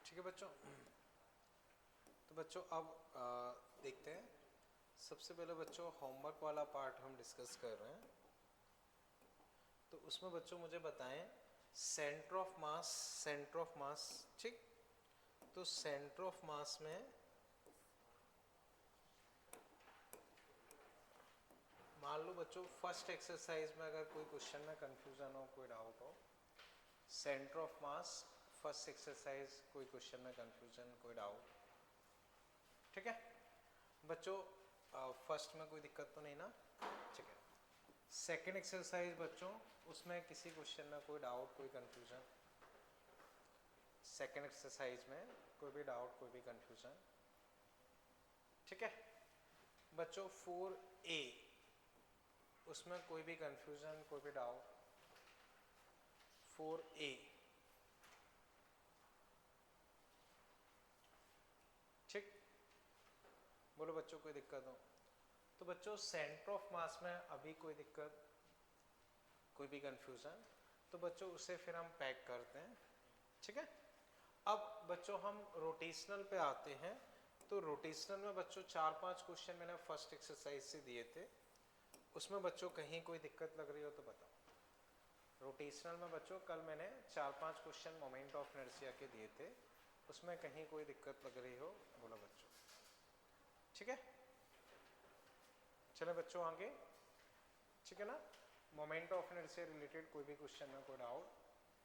ठीक है बच्चों। तो बच्चों अब देखते हैं। सबसे पहले बच्चों होमवर्क वाला पार्ट हम डिस्कस कर रहे हैं। तो उसमें बच्चों मुझे बताएं सेंटर ऑफ मास। ठीक, तो सेंटर ऑफ मास में मान लो बच्चों फर्स्ट एक्सरसाइज में अगर कोई क्वेश्चन में कंफ्यूजन हो, कोई डाउट हो, centre of mass first exercise, कोई क्वेश्चन में कंफ्यूजन, कोई डाउट, ठीक है बच्चों। फर्स्ट में कोई दिक्कत तो नहीं ना, ठीक है। सेकंड एक्सरसाइज बच्चों, उसमें किसी क्वेश्चन में कोई डाउट, कोई कंफ्यूजन, सेकंड एक्सरसाइज में कोई भी डाउट, कोई भी कंफ्यूजन, ठीक है बच्चों। 4A उसमें कोई भी कंफ्यूजन, कोई भी डाउट। 4A ठीक, बोलो बच्चों कोई दिक्कत हो तो। बच्चों सेंटर ऑफ मास में अभी कोई दिक्कत, कोई भी कंफ्यूजन, तो बच्चों उसे फिर हम पैक करते हैं, ठीक है। अब बच्चों हम रोटेशनल पे आते हैं। तो रोटेशनल में बच्चों 4-5 क्वेश्चन मैंने फर्स्ट एक्सरसाइज से दिए थे। उसमें बच्चों कहीं कोई दिक्कत लग रही हो तो बताओ। रोटेशनल में बच्चों कल मैंने 4-5 क्वेश्चन मोमेंट ऑफ इनर्शिया के दिए थे, उसमें कहीं कोई दिक्कत लग रही हो बोलो बच्चों, ठीक है। चले बच्चों आगे, ठीक है ना। मोमेंट ऑफ इनर्शिया रिलेटेड कोई भी क्वेश्चन में कोई डाउट,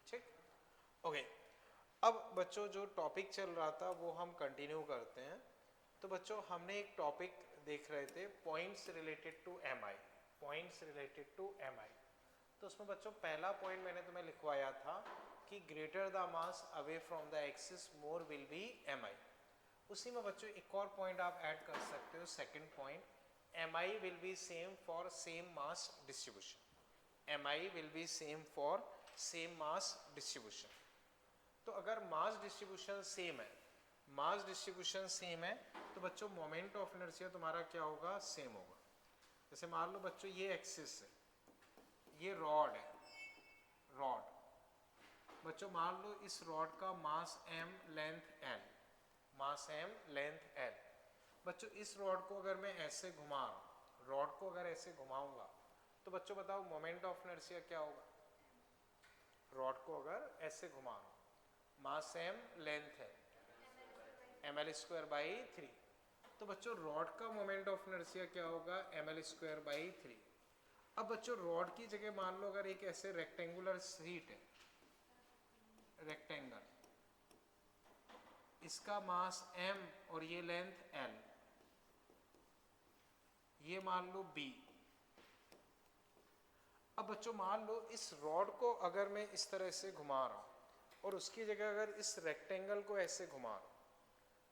ठीक, ओके। अब बच्चों जो टॉपिक चल रहा था वो हम कंटिन्यू करते हैं। तो बच्चों हमने एक टॉपिक देख रहे थे points related to MI, points related to MI. तो उसमें बच्चों पहला पॉइंट मैंने तुम्हें लिखवाया था कि greater the mass away from the axis more will be MI. उसी में बच्चों एक और पॉइंट आप ऐड कर सकते हो, second point, MI will be same for same mass distribution. MI will be same for same mass distribution. तो अगर मास डिस्ट्रीब्यूशन सेम है, मास डिस्ट्रीब्यूशन सेम है तो बच्चों मोमेंट ऑफ इनर्शिया तुम्हारा क्या होगा, सेम होगा। जैसे मान लो बच्चों ये एक्सिस है, ये रॉड है, रॉड बच्चों मान लो इस रॉड का मास m, लेंथ l, मास m, लेंथ l। बच्चों इस रॉड को अगर मैं ऐसे घुमा रहा हूं, रॉड को अगर ऐसे घुमाऊंगा तो बच्चों बताओ मोमेंट ऑफ इनर्शिया क्या होगा। रॉड को अगर ऐसे घुमा रहा हूं, मास m, लेंथ है ml²/3। तो बच्चों रॉड का मोमेंट ऑफ इनर्शिया क्या होगा, ml²/3। अब बच्चों रॉड की जगह मान लो अगर एक ऐसे रेक्टेंगुलर शीट है, रेक्टेंगल, इसका मास m और ये लेंथ l, ये मान लो b। अब बच्चों मान लो इस रॉड को अगर मैं इस तरह से घुमा रहा हूं और उसकी जगह अगर इस रेक्टेंगल को ऐसे घुमा रहा हूं,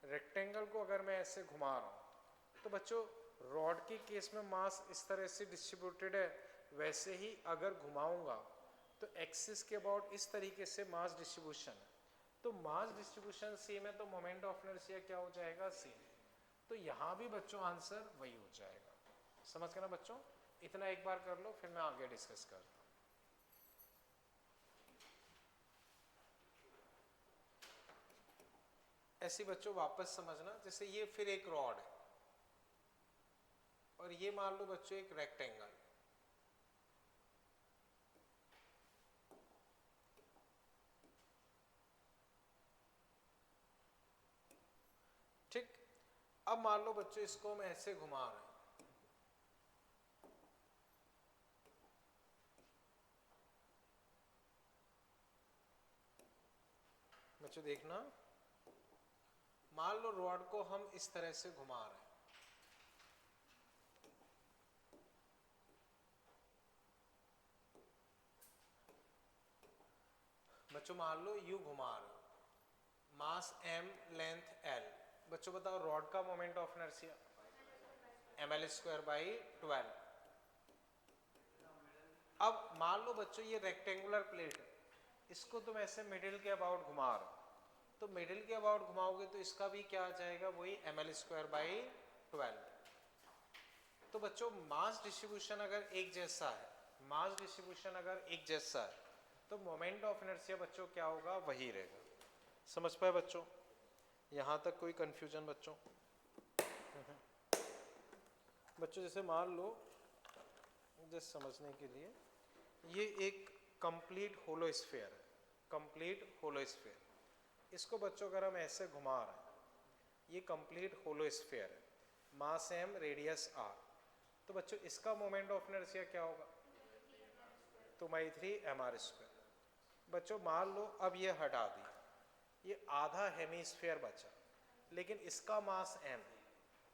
रेक्टेंगल को अगर मैं ऐसे घुमा रहा हूं तो बच्चों रॉड के केस में मास इस तरह से डिस्ट्रीब्यूटेड है, वैसे ही अगर घुमाऊंगा तो एक्सिस के अबाउट इस तरीके से मास डिस्ट्रीब्यूशन है। तो मास डिस्ट्रीब्यूशन सेम है तो मोमेंट ऑफ इनर्शिया क्या हो जाएगा, सेम। तो यहां भी बच्चों आंसर वही हो जाएगा। समझ गए ना बच्चों, इतना एक बार कर लो फिर मैं आगे डिस्कस करता हूं। ऐसे बच्चों वापस समझना, जैसे ये फिर एक रॉड है और ये मान लो बच्चों एक रेक्टेंगल, ठीक। अब मान लो बच्चों इसको हम ऐसे घुमा रहे हैं, बच्चों देखना, मान लो रॉड को हम इस तरह से घुमा रहे हैं, बच्चों मान लो यू घुमा रहे हो, मास m, लेंथ l। बच्चों बताओ रॉड का मोमेंट ऑफ इनर्शिया ml²/12। अब मान लो बच्चों ये रेक्टेंगुलर प्लेट है, इसको तुम ऐसे मिडिल के अबाउट घुमा रहे हो, तो मिडिल के अबाउट घुमाओगे तो इसका भी क्या आ जाएगा, वही ml²/12। तो बच्चों मास डिस्ट्रीब्यूशन अगर एक जैसा है, मास डिस्ट्रीब्यूशन अगर एक जैसा है तो मोमेंट ऑफ इनर्शिया बच्चों क्या होगा, वही रहेगा। समझ पाए बच्चों? यहाँ तक कोई कंफ्यूजन बच्चों? बच्चों जैसे मान लो, जस्ट समझने के लिए, ये एक कंप्लीट होलोस्फीयर है, कंप्लीट होलोस्फीयर। इसको बच्चों अगर हम ऐसे घुमा रहे हैं, ये कंप्लीट होलोस्फीयर है, मास m रेडियस r, तो बच्चों इसका मोमेंट ऑफ इनर्शिया क्या होगा? 2/3 mr²। बच्चों मान लो अब ये हटा दिया, ये आधा हेमीस्फीयर बचा, लेकिन इसका मास m है,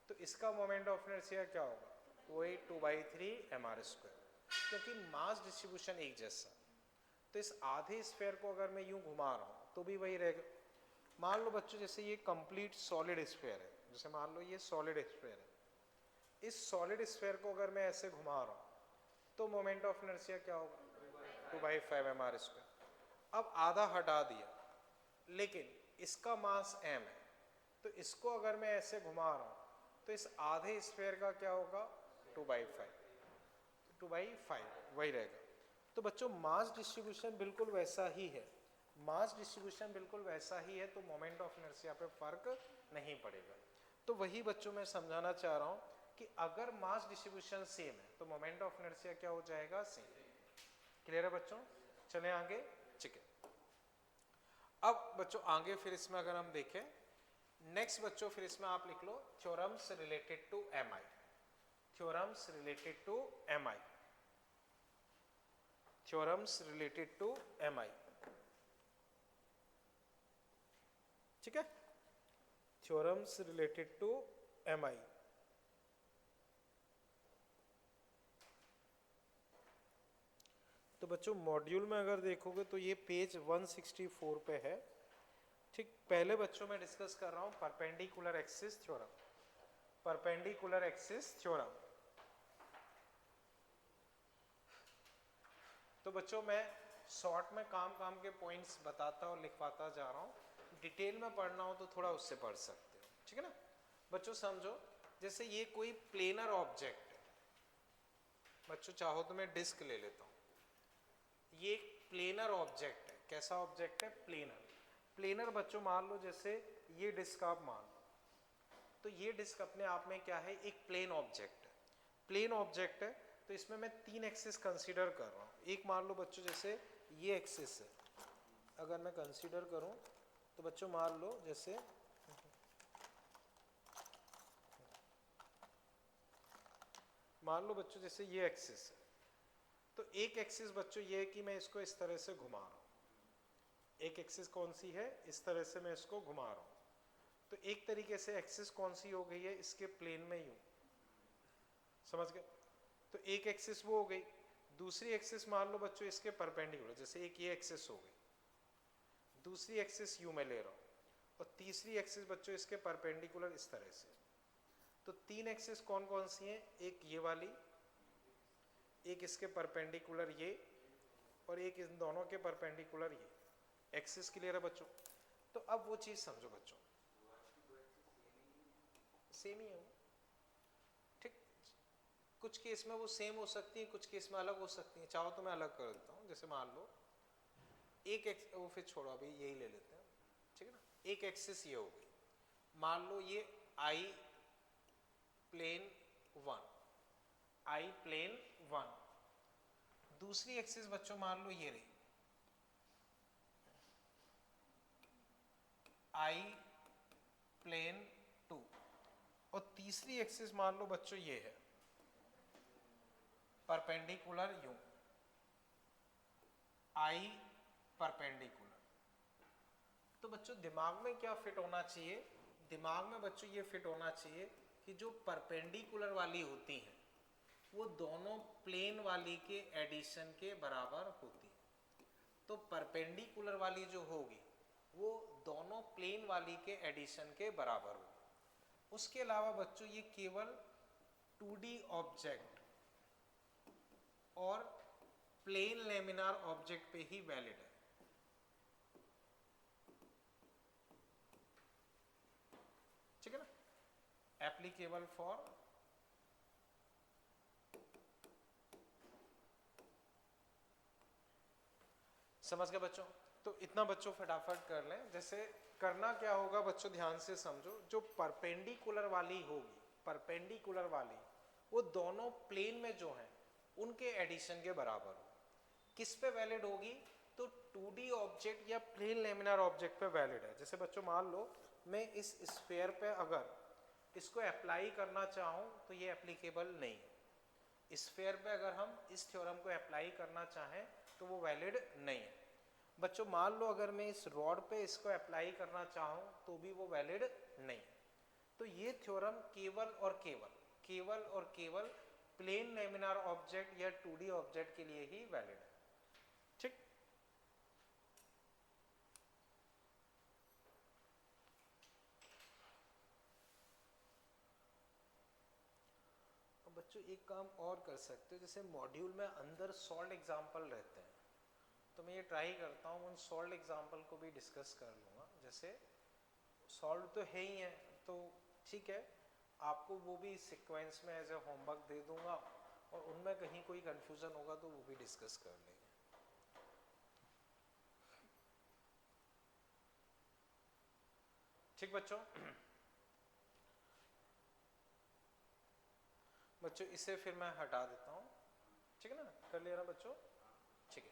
तो इसका मोमेंट ऑफ इनर्शिया क्या होगा? वही 2/3 mr², क्योंकि मास डिस्ट्रीब्यूशन एक जैसा। तो इस आधे स्फीयर को अगर मैं यूं घुमा रहा हूं तो भी वही रहेगा। मान लो बच्चों जैसे ये कंप्लीट सॉलिड स्फीयर है, जैसे मान लो ये सॉलिड स्फीयर है, इस सॉलिड स्फीयर को अगर मैं ऐसे घुमा रहा हूं तो मोमेंट ऑफ इनर्शिया क्या होगा? 2/5 mr²। अब आधा हटा दिया, लेकिन इसका मास m है, तो इसको अगर मैं ऐसे घुमा रहा हूं तो इस आधे स्फीयर का क्या होगा? 2/5, 2/5 वही रहेगा। तो बच्चों मास डिस्ट्रीब्यूशन बिल्कुल वैसा ही है, मास डिस्ट्रीब्यूशन बिल्कुल वैसा ही है, तो मोमेंट ऑफ इनर्शिया पे फर्क नहीं पड़ेगा। तो वही बच्चों मैं समझाना चाह रहा हूं कि अगर मास डिस्ट्रीब्यूशन सेम है तो मोमेंट ऑफ इनर्शिया क्या हो जाएगा? सेम। क्लियर है बच्चों? चलें आगे। ठीक है, अब बच्चों आगे फिर इसमें अगर हम देखें, नेक्स्ट बच्चों फिर इसमें आप लिख लो theorems related to M I, theorems related to M I, theorems related to M I. ठीक है, theorems related to M I. तो बच्चों मॉड्यूल में अगर देखोगे तो ये पेज 164 पे है। ठीक, पहले बच्चों में डिस्कस कर रहा हूं perpendicular axis theorem, perpendicular axis theorem. तो बच्चों मैं शॉर्ट में काम के पॉइंट्स बताता और लिखवाता जा रहा हूं, डिटेल में पढ़ना हो तो थोड़ा उससे पढ़ सकते हो। ठीक है ना बच्चों? समझो जैसे ये कोई प्लेनर ऑब्जेक्ट है, बच्चों चाहो तो मैं डिस्क ले लेता हूं, ये प्लेनर ऑब्जेक्ट है। कैसा ऑब्जेक्ट है? प्लेनर। प्लेनर बच्चों मान लो जैसे ये डिस्क आप मान लो, तो ये डिस्क अपने आप में क्या है? एक प्लेन ऑब्जेक्ट है, प्लेन ऑब्जेक्ट है। तो इसमें मैं 3 एक्सिस कंसीडर कर रहा हूं। एक मान लो बच्चों जैसे ये एक्सिस है, अगर मैं कंसीडर करूं तो बच्चों मान लो जैसे जैसे ये एक्सिस है, तो एक एक्सिस बच्चों ये है कि मैं इसको इस तरह से घुमा रहा हूं। एक एक्सिस कौन सी है? इस तरह से मैं इसको घुमा रहा हूं। तो एक तरीके से एक्सिस कौन सी हो गई है? इसके प्लेन में यूं, समझ गए? तो एक एक्सिस वो हो गई। दूसरी एक्सिस मान लो बच्चों इसके परपेंडिकुलर, जैसे एक ये एक्सिस हो गई, दूसरी एक्सिस यूं मैं ले रहा हूं, और तीसरी एक्सिस बच्चों इसके परपेंडिकुलर इस तरह से। तो 3 एक्सिस कौन कौन सी हैं? एक ये वाली, एक इसके परपेंडिकुलर ये, और एक इन दोनों के परपेंडिकुलर ये। एक्सिस क्लियर है बच्चों? तो अब वो चीज समझो बच्चों, सेम ही है वो। ठीक, कुछ केस में वो सेम हो सकती है, कुछ केस में अलग हो सकती है। चाहो तो मैं अलग कर देता हूँ। जैसे मान लो एक वो फिर छोड़ो, अभी यही ले लेते हैं। ठीक है ना? एक एक्सिस ये हो गई, मान लो ये आई प्लेन 1, आई प्लेन 1। दूसरी एक्सिस बच्चों मान लो ये रही, आई प्लेन 2, और तीसरी एक्सिस मान लो बच्चों ये है परपेंडिकुलर यूं, आई परपेंडिकुलर। तो बच्चों दिमाग में क्या फिट होना चाहिए? दिमाग में बच्चों ये फिट होना चाहिए कि जो परपेंडिकुलर वाली होती हैं वो दोनों प्लेन वाली के एडिशन के बराबर होती है। तो परपेंडिकुलर वाली जो होगी वो दोनों प्लेन वाली के एडिशन के बराबर होगी। उसके अलावा बच्चों ये केवल 2D ऑब्जेक्ट और प्लेन लेमिनार ऑब्जेक्ट पे ही वैलिड है। ठीक है ना? एप्लीकेबल फॉर समझ गए बच्चों? तो इतना बच्चों फटाफट कर लें। जैसे करना क्या होगा बच्चों, ध्यान से समझो, जो परपेंडिकुलर वाली होगी, परपेंडिकुलर वाली, वो दोनों प्लेन में जो है उनके एडिशन के बराबर हो। किस पे वैलिड होगी? तो 2D ऑब्जेक्ट या प्लेन लेमिनार ऑब्जेक्ट पे वैलिड है। जैसे बच्चों मान लो मैं इस स्फीयर पे अगर इसको अप्लाई करना चाहूँ तो ये एप्लीकेबल नहीं है। स्फीयर पे अगर हम इस थ्योरम को अप्लाई करना चाहें तो वो वैलिड नहीं है। बच्चों मान लो अगर मैं इस रॉड पे इसको अप्लाई करना चाहूँ तो भी वो वैलिड नहीं है। तो ये थ्योरम केवल और केवल प्लेन लेमिनार ऑब्जेक्ट या 2D ऑब्जेक्ट के लिए ही वैलिड है। ठीक, बच्चों एक काम और कर सकते हो, जैसे मॉड्यूल में अंदर सॉल्व एग्जाम्पल रहते हैं, तो मैं ये ट्राई करता हूँ उन सॉल्व एग्जाम्पल को भी डिस्कस कर लूँगा। जैसे सॉल्व तो है ही है, तो ठीक है, आपको वो भी सीक्वेंस में एज ए होमवर्क दे दूंगा, और उनमें कहीं कोई कंफ्यूजन होगा तो वो भी डिस्कस कर लेंगे। ठीक बच्चों? बच्चों इसे फिर मैं हटा देता हूँ, ठीक है ना? कर लिया ना बच्चों? ठीक है,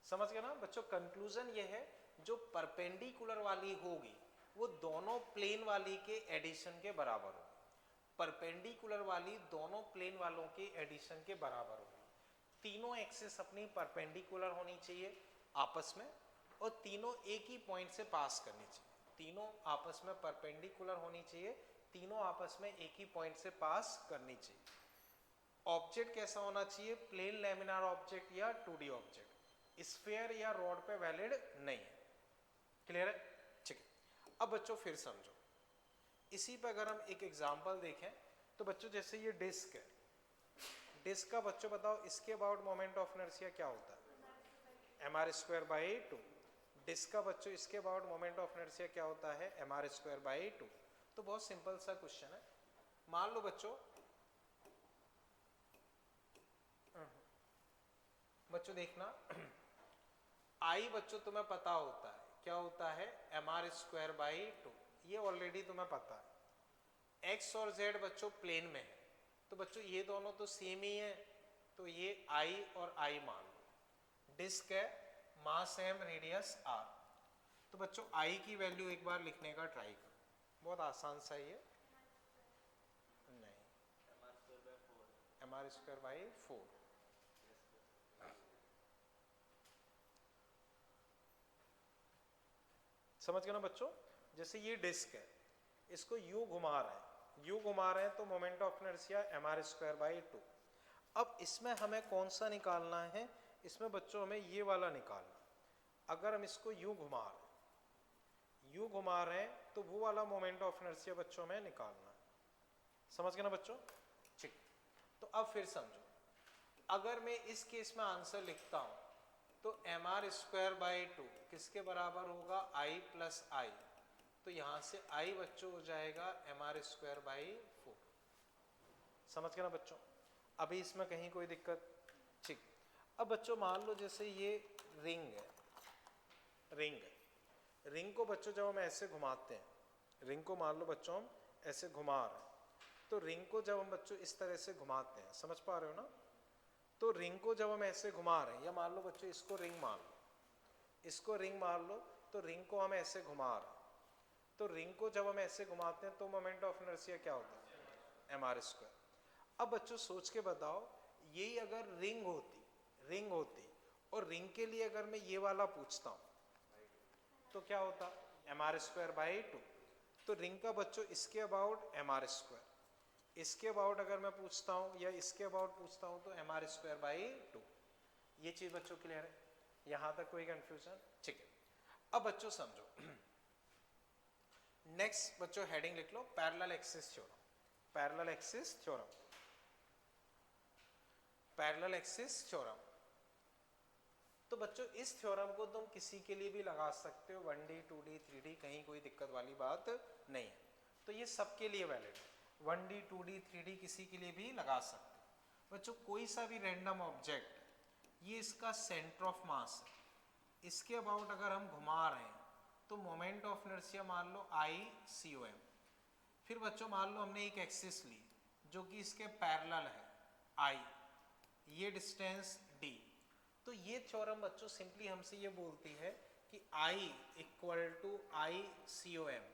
समझ गए ना बच्चों? कंक्लूजन ये है, जो परपेंडिकुलर वाली होगी वो दोनों प्लेन वाली के एडिशन के बराबर होगी। परपेंडिकुलर वाली दोनों प्लेन वालों के एडिशन के बराबर होगी। तीनों एक्सिस अपनी परपेंडिकुलर होनी चाहिए आपस में, और तीनों एक ही पॉइंट से पास करनी चाहिए। तीनों आपस में परपेंडिकुलर होनी चाहिए, तीनों आपस में एक ही पॉइंट से पास करनी चाहिए। ऑब्जेक्ट कैसा होना चाहिए? प्लेन लेमिनार ऑब्जेक्ट या 2D ऑब्जेक्ट। स्फीयर या रॉड पे वैलिड नहीं है। क्लियर है? ठीक है, अब बच्चों फिर समझो, इसी पे अगर हम एक एग्जांपल देखें तो बच्चों जैसे ये डिस्क है, डिस्क का बच्चों बताओ इसके अबाउट मोमेंट ऑफ इनर्शिया क्या होता है? mr²/2। डिस्क का बच्चों इसके अबाउट मोमेंट ऑफ इनर्शिया क्या होता है? mr²/2। तो बहुत सिंपल सा क्वेश्चन है। मान लो बच्चों देखना, आई बच्चों तुम्हें पता होता है क्या होता है? mr²/2। ये ऑलरेडी तुम्हें पता है। x और z बच्चों प्लेन में है, तो बच्चों ये दोनों तो सेम ही है, तो ये I और I मान लो। डिस्क है, मास m, रेडियस r। तो बच्चों I की वैल्यू एक बार लिखने का ट्राई करो, बहुत आसान सा ही है। नहीं, mr²/4। समझ गए ना बच्चों? जैसे ये डिस्क है, इसको यू घुमा रहे हैं तो मोमेंट ऑफ इनर्शिया mr²/2। अब इसमें हमें कौन सा निकालना है? इसमें बच्चों हमें ये वाला निकालना। अगर हम इसको यू घुमा रहे हैं तो वो वाला मोमेंट ऑफ इनर्शिया बच्चों में निकालना है। समझ गए ना बच्चों? ठीक, तो अब फिर समझो, अगर मैं इस केस में आंसर लिखता हूं तो mr²/2 किसके बराबर होगा? I + I। तो यहां से I बच्चों हो जाएगा mr²/4। समझ गए ना बच्चों? अभी इसमें कहीं कोई दिक्कत? ठीक, अब बच्चों मान लो जैसे ये रिंग है, रिंग को बच्चों जब हम ऐसे घुमाते हैं, रिंग को मान लो बच्चों हम ऐसे घुमा रहे हैं, तो रिंग को जब हम बच्चों इस तरह से घुमाते हैं, समझ पा रहे हो ना? तो रिंग को जब हम ऐसे घुमा रहे हैं, या मान लो बच्चों इसको रिंग मान लो, इसको रिंग मान लो, तो रिंग को हम ऐसे घुमा रहे हैं, तो रिंग को जब हम ऐसे घुमाते हैं तो मोमेंट ऑफ इनर्शिया क्या होता है? mr²। अब बच्चों सोच के बताओ, यही अगर रिंग होती और रिंग के लिए अगर मैं ये वाला पूछता हूं तो क्या होता? mr²/2। तो रिंग का बच्चों इसके अबाउट mr², इसके अबाउट अगर मैं पूछता हूं या इसके अबाउट पूछता हूं तो mr²/2। ये चीज बच्चों क्लियर है? यहां तक कोई कंफ्यूजन? ठीक है, अब बच्चों समझो, नेक्स्ट बच्चों हेडिंग लिख लो, parallel axis theorem. Parallel axis theorem. तो बच्चों इस थ्योरम को तुम किसी के लिए भी लगा सकते हो, 1D 2D 3D, कहीं कोई दिक्कत वाली बात नहीं है। तो ये सबके लिए वैलिड है, 1D 2D 3D किसी के लिए भी लगा सकते हो। बच्चों कोई सा भी रैंडम ऑब्जेक्ट, ये इसका सेंटर ऑफ मास है, इसके अबाउट अगर हम घुमा रहे हैं तो मोमेंट ऑफ इनर्शिया मान लो ICOM। फिर बच्चों मान लो हमने एक एक्सिस ली जो कि इसके पैरेलल है I, ये डिस्टेंस D। तो ये थ्योरम बच्चों सिंपली हमसे ये बोलती है कि I equal to ICOM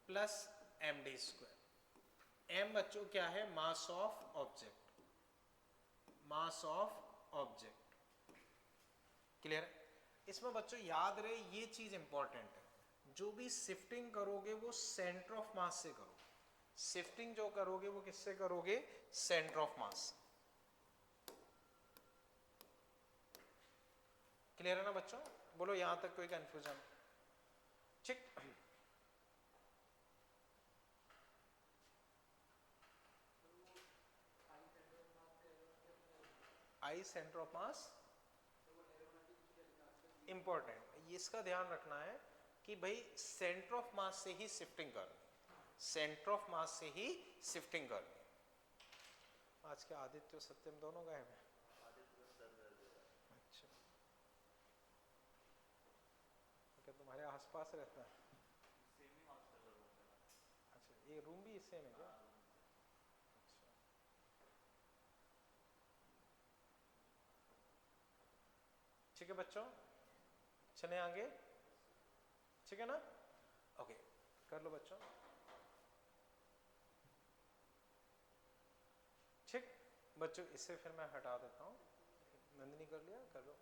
plus md²। m बच्चों क्या है? Mass of object, mass of object. Clear है? इसमें बच्चों याद रहे ये चीज इंपॉर्टेंट है, जो भी शिफ्टिंग करोगे वो सेंटर ऑफ मास से करो। शिफ्टिंग जो करोगे वो किससे करोगे? Centre of mass. क्लियर है ना बच्चों? बोलो यहां तक कोई कंफ्यूजन? ठीक, आई सेंटर ऑफ मास इंपॉर्टेंट, इसका ध्यान रखना है कि भाई सेंटर ऑफ मास से ही शिफ्टिंग करनी, सेंटर ऑफ मास से ही शिफ्टिंग करनी। आज के आदित्य सत्यम दोनों गए हैं? अच्छा, क्या तुम्हारे आसपास रहता है? अच्छा, ये रूम भी सेम है क्या? अच्छा, ठीक है बच्चों, चले आगे, ठीक है ना? ओके, कर लो बच्चों। ठीक बच्चों, इसे फिर मैं हटा देता हूँ। नंदिनी कर लिया? कर लो।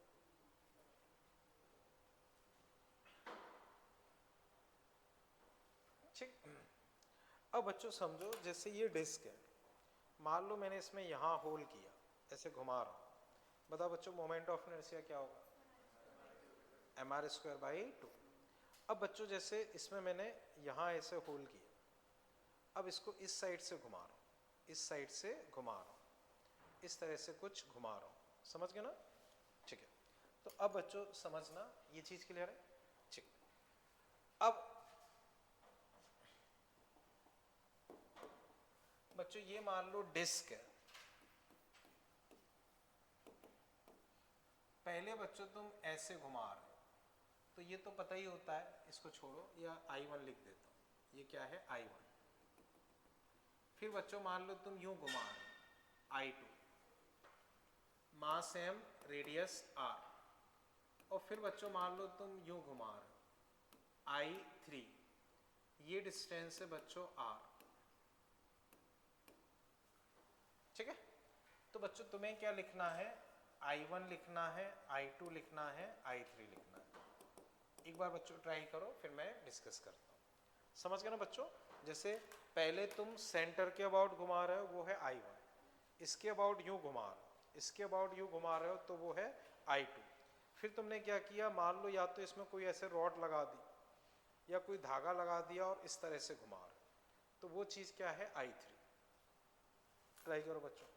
ठीक, अब बच्चों समझो जैसे ये डिस्क है, मान लो मैंने इसमें यहाँ होल किया, ऐसे घुमा रहा हूँ, बताओ बच्चों मोमेंट ऑफ इनर्शिया क्या होगा? mr²/2। अब बच्चों जैसे इसमें मैंने यहाँ ऐसे होल किया, अब इसको इस साइड से घुमा रहा हूँ, इस साइड से घुमा रहा हूँ, इस तरह से कुछ घुमा रहा हूँ, समझ गए ना? ठीक है, तो अब बच्चों समझना ये चीज क्लियर है? ठीक, अब बच्चों ये मान लो डिस्क है, पहले बच्चों तुम ऐसे घुमा रहे हो, तो ये तो पता ही होता है, इसको छोड़ो या I1 लिख देता हूँ, ये क्या है? I1। फिर बच्चों मान लो तुम यूं घुमा रहे हो, I2, मास m, रेडियस r। और फिर बच्चों मान लो तुम यूं घुमा रहे हो, I3, ये डिस्टेंस है बच्चों r। ठीक है, तो बच्चों तुम्हें क्या लिखना है? I1 लिखना है, I2 लिखना है, I3 लिखना है। एक बार बच्चों ट्राई करो, फिर मैं डिस्कस करता हूँ। समझ गए ना बच्चों? जैसे पहले तुम सेंटर के अबाउट घुमा रहे हो, वो है I1, इसके अबाउट यूं घुमा रहे हो, इसके अबाउट यूं घुमा रहे हो, तो वो है I2। फिर तुमने क्या किया? मान लो या तो इसमें कोई ऐसे रॉड लगा दी या कोई धागा लगा दिया और इस तरह से घुमा रहे हो, तो वो चीज क्या है? I3। ट्राई करो बच्चों।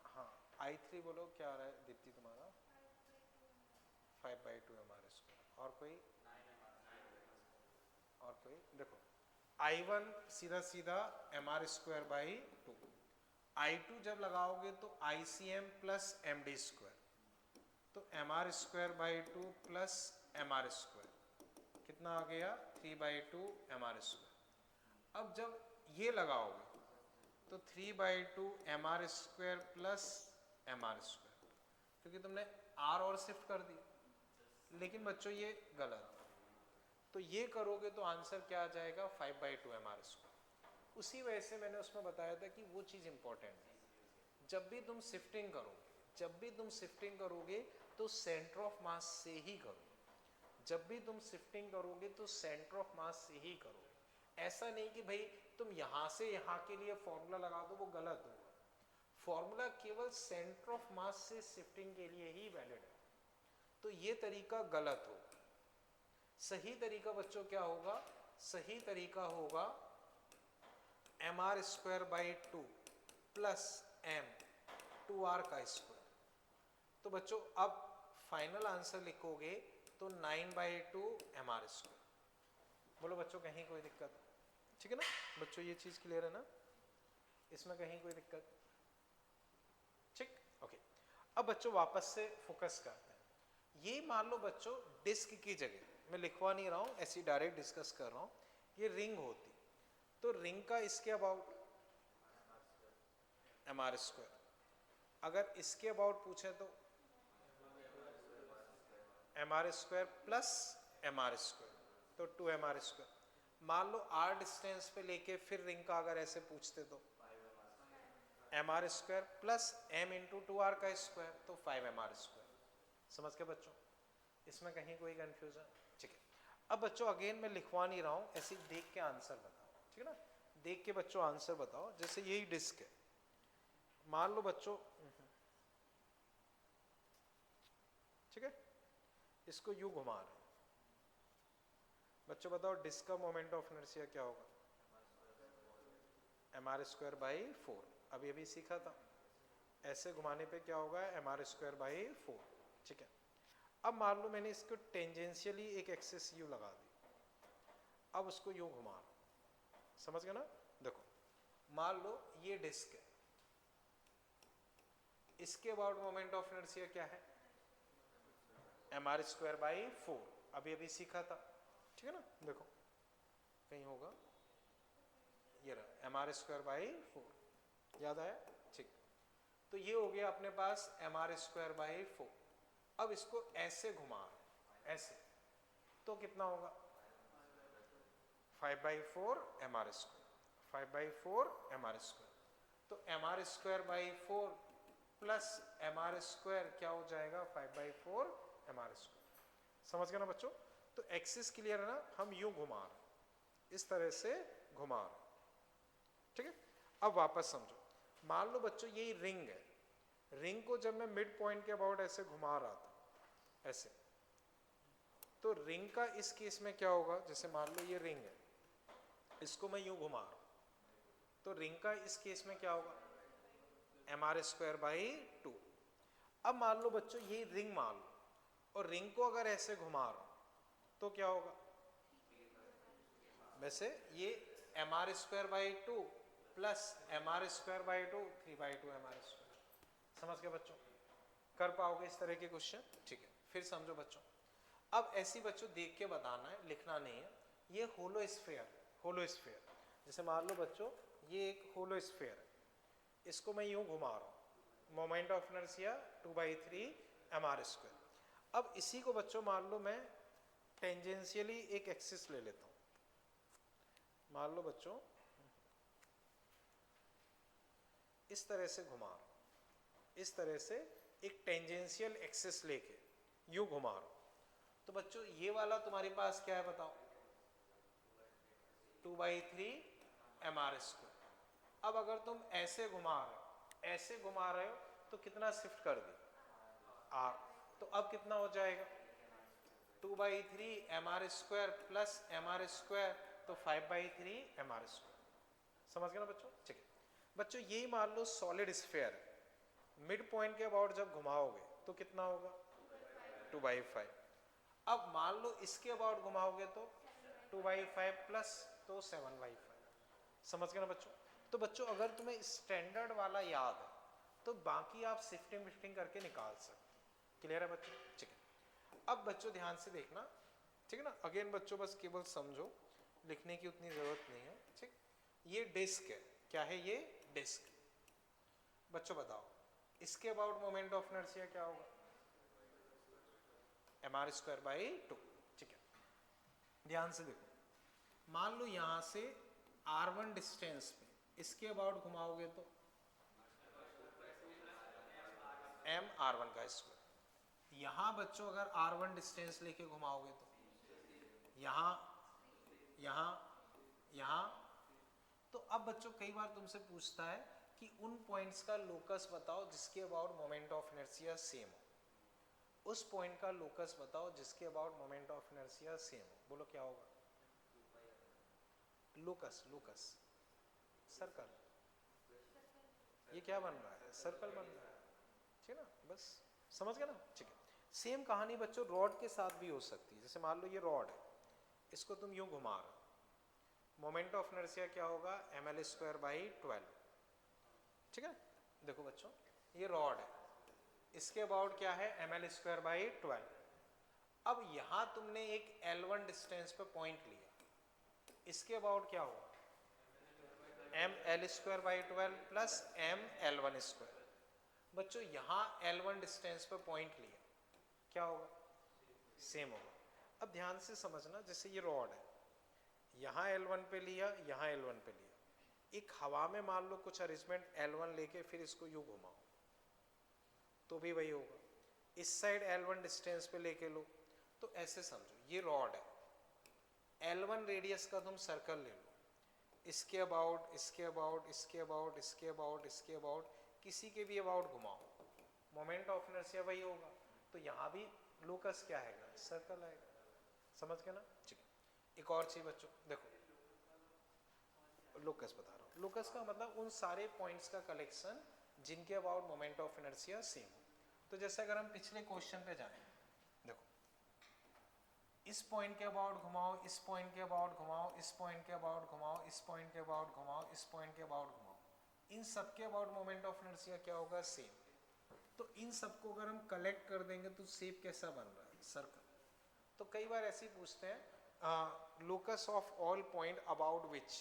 हाँ, I3 बोलो क्या आ रहा है दीप्ति तुम्हारा? 5/2 mr²। और कोई? और कोई? देखो I1 सीधा सीधा mr²/2, I2 जब लगाओगे तो ICM प्लस md², तो mr²/2 प्लस mr², कितना आ गया? 3/2 mr²। अब जब ये लगाओगे तो 3/2 mr² प्लस mr², क्योंकि तुमने r और शिफ्ट कर दी। लेकिन बच्चों ये गलत, तो ये करोगे तो आंसर क्या आ जाएगा? 5/2 mr²। उसी वजह से मैंने उसमें बताया था कि वो चीज़ इंपॉर्टेंट है, जब भी तुम शिफ्टिंग करोगे, जब भी तुम शिफ्टिंग करोगे तो सेंटर ऑफ मास से ही करो, जब भी तुम शिफ्टिंग करोगे तो सेंटर ऑफ मास से ही करोगे। ऐसा नहीं कि भाई तुम यहाँ से यहाँ के लिए फॉर्मूला लगा दो, वो गलत होगा। फॉर्मूला केवल सेंटर ऑफ मास से शिफ्टिंग के लिए ही वैलिड है, तो ये तरीका गलत होगा। सही तरीका बच्चों क्या होगा? सही तरीका होगा mr² by 2 plus m 2r का स्क्वायर। तो बच्चों अब फाइनल आंसर लिखोगे तो 9/2 mr²। बोलो बच्चों कहीं कोई दिक्कत? ठीक है ना बच्चों, ये चीज क्लियर है ना, इसमें कहीं कोई दिक्कत? ठीक, ओके। अब बच्चों वापस से फोकस करते हैं। ये मान लो बच्चों डिस्क की जगह, मैं लिखवा नहीं रहा हूं, ऐसी डायरेक्ट डिस्कस कर रहा हूं, ये रिंग होती तो रिंग का इसके अबाउट mr², अगर इसके अबाउट पूछे तो mr² प्लस mr², तो 2mr²। मान लो r डिस्टेंस पे लेके फिर रिंग का अगर ऐसे पूछते तो mr² plus m into 2r का स्क्वायर, तो 5mr²। समझ के बच्चों, इसमें कहीं कोई कंफ्यूजन? ठीक है। अब बच्चों अगेन मैं लिखवा नहीं रहा हूं, ऐसे देख के आंसर बताओ, ठीक है ना, देख के बच्चों आंसर बताओ। जैसे यही डिस्क है, मान लो बच्चों, ठीक है, इसको यूं घुमा रहे हैं। बच्चों बताओ डिस्क का मोमेंट ऑफ इनर्शिया क्या होगा? mr² by 4। अभी अभी सीखा था, ऐसे घुमाने पे क्या होगा? mr² by 4। ठीक है। अब मान लो मैंने इसको टेंजेंशियली एक एक्सिस यू लगा दी, अब उसको यूं घुमा रहा हूं, समझ गए ना? देखो मान लो ये डिस्क है, इसके अबाउट मोमेंट ऑफ इनर्शिया क्या है? mr² by 4। अभी अभी सीखा था, ठीक है ना? देखो कहीं होगा, ये रहा mr² बाई 4, याद आया? ठीक, तो ये हो गया अपने पास mr² बाई 4। अब इसको ऐसे घुमा, ऐसे, तो कितना होगा? 5/4 mr², 5/4 mr²। तो mr² बाई 4 प्लस mr² क्या हो जाएगा? 5/4 mr²। समझ गए ना बच्चों? तो एक्सिस क्लियर है ना, हम यूं घुमा रहे, इस तरह से घुमा रहे, ठीक है। अब वापस समझो, मान लो बच्चों यही रिंग है, रिंग को जब मैं मिड पॉइंट के अबाउट ऐसे घुमा रहा था, ऐसे, तो रिंग का इस केस में क्या होगा? जैसे मान लो ये रिंग है, इसको मैं यूं घुमा रहा हूं, तो रिंग का इस केस में क्या होगा? mr² by 2। अब मान लो बच्चों ये रिंग मान लो, और रिंग को अगर ऐसे घुमा रहा हूं तो क्या होगा? वैसे ये mr² by 2 plus mr² by 2, 3/2 mr²। समझ गए बच्चों? कर पाओगे इस तरह के क्वेश्चन? ठीक है, फिर समझो बच्चों। अब ऐसी बच्चों देख के बताना है, लिखना नहीं है। ये होलो स्फीयर, होलो स्फीयर, जैसे मान लो बच्चों ये एक होलो स्फीयर है, इसको मैं यूं घुमा रहा हूं, मोमेंट ऑफ इनर्शिया 2/3 mr²। अब इसी को बच्चों मान लो मैं टेंजेंशियली एक एक्सिस ले लेता हूं, मान लो बच्चों इस तरह से घुमा रहा हूं, इस तरह से एक टेंजेंशियल एक्सिस लेके यूं घुमा रहा हूं। तो बच्चों ये वाला तुम्हारे पास क्या है बताओ? 2/3 mr²। अब अगर तुम ऐसे घुमा रहे हो, ऐसे घुमा रहे हो, तो कितना शिफ्ट कर दी? r। तो अब कितना हो जाएगा? 2/3 mr² प्लस mr², तो 5/3 mr²। समझ गए ना बच्चों? ठीक है बच्चों, यही मान लो सॉलिड स्फीयर है, मिड पॉइंट के अबाउट जब घुमाओगे तो कितना होगा? 2/5। अब मान लो इसके अबाउट घुमाओगे तो 2/5 प्लस, तो 7/5। समझ गए ना बच्चों? तो बच्चों अगर तुम्हें स्टैंडर्ड वाला याद है तो बाकी आप शिफ्टिंग विफ्टिंग करके निकाल सकते। क्लियर है बच्चों? ठीक है। अब बच्चों ध्यान से देखना, ठीक है ना? अगेन बच्चों बस केवल समझो, लिखने की उतनी जरूरत नहीं है, ठीक। ये डिस्क है, क्या है ये? डिस्क। बच्चों बताओ इसके अबाउट मोमेंट ऑफ इनर्शिया क्या होगा? mr² by 2। ठीक है, ध्यान से देखो, मान लो यहां से r1 डिस्टेंस पे इसके अबाउट घुमाओगे तो mr1 का स्क्वायर। यहां बच्चों अगर r1 डिस्टेंस लेके घुमाओगे तो यहां, यहां, यहां। तो अब बच्चों कई बार तुमसे पूछता है कि उन पॉइंट्स का लोकस बताओ जिसके about moment of inertia same हो। उस पॉइंट का लोकस बताओ जिसके about moment of inertia same हो। बोलो क्या होगा? Locus, locus. सर्कल, ये क्या बन रहा है, सर्कल बन रहा है, ठीक है ना, बस समझ गए ना, ठीक है। सेम कहानी बच्चों रॉड के साथ भी हो सकती है। जैसे मान लो ये रॉड है, इसको तुम यूं घुमा रहे हो, मोमेंट ऑफ इनर्शिया क्या होगा, ml²/12, ठीक है। देखो बच्चों ये रॉड है, इसके अबाउट क्या है, ml²/12। अब यहां तुमने एक L1 डिस्टेंस पे पॉइंट लिया, इसके अबाउट क्या होगा, ml²/12 प्लस ml1²। बच्चों यहां L1 डिस्टेंस पे पॉइंट लिया, क्या होगा, सेम होगा। अब ध्यान से समझना, जैसे ये रॉड है, यहाँ L1 पे लिया, यहाँ L1 पे लिया, एक हवा में मान लो कुछ अरेंजमेंट L1 लेके फिर इसको यूं घुमाओ तो भी वही होगा। इस साइड L1 डिस्टेंस पे लेके लो, तो ऐसे समझो ये रॉड है, L1 रेडियस का तुम सर्कल ले लो, इसके अबाउट, इसके अबाउट, इसके अबाउट, इसके अबाउट, इसके अबाउट, किसी के भी अबाउट घुमाओ, मोमेंट ऑफ इनर्शिया वही होगा। तो यहाँ भी लोकस क्या आएगा, सर्कल आएगा, समझ गए ना, ठीक है। एक और चीज बच्चों देखो, लोकस बता रहा हूँ, लोकस का मतलब उन सारे पॉइंट्स का कलेक्शन जिनके about moment of inertia same हो। तो जैसे अगर हम पिछले क्वेश्चन पे जाएं, देखो इस पॉइंट के अबाउट घुमाओ, इस पॉइंट के अबाउट घुमाओ, इस पॉइंट के अबाउट घुमाओ, इस पॉइंट के अबाउट घुमाओ, इस पॉइंट के अबाउट घुमाओ, इन सब के अबाउट मोमेंट ऑफ इनर्शिया क्या होगा, सेम। तो इन सबको अगर हम कलेक्ट कर देंगे तो शेप कैसा बन रहा है, सर्कल। तो कई बार ऐसे ही पूछते हैं, locus of all point about which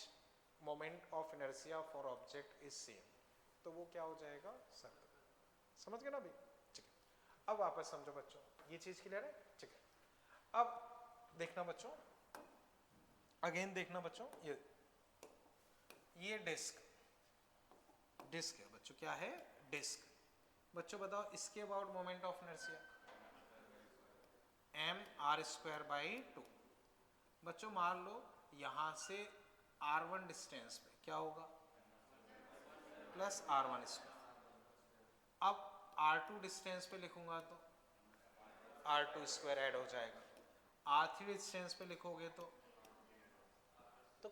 moment of inertia for object is same, तो वो क्या हो जाएगा, सर्कल। समझ गए ना अभी, ठीक है। अब वापस समझो बच्चों, ये चीज क्लियर है, ठीक है। अब देखना बच्चों, अगेन देखना बच्चों, ये डिस्क, डिस्क है बच्चों, क्या है, डिस्क। बच्चों बताओ इसके about moment of inertia mr²/2। बच्चों मान लो यहां से r1 डिस्टेंस पे क्या होगा, प्लस r1²। अब r2 डिस्टेंस पे लिखूंगा तो r2² ऐड हो जाएगा, r3 डिस्टेंस पे लिखोगे तो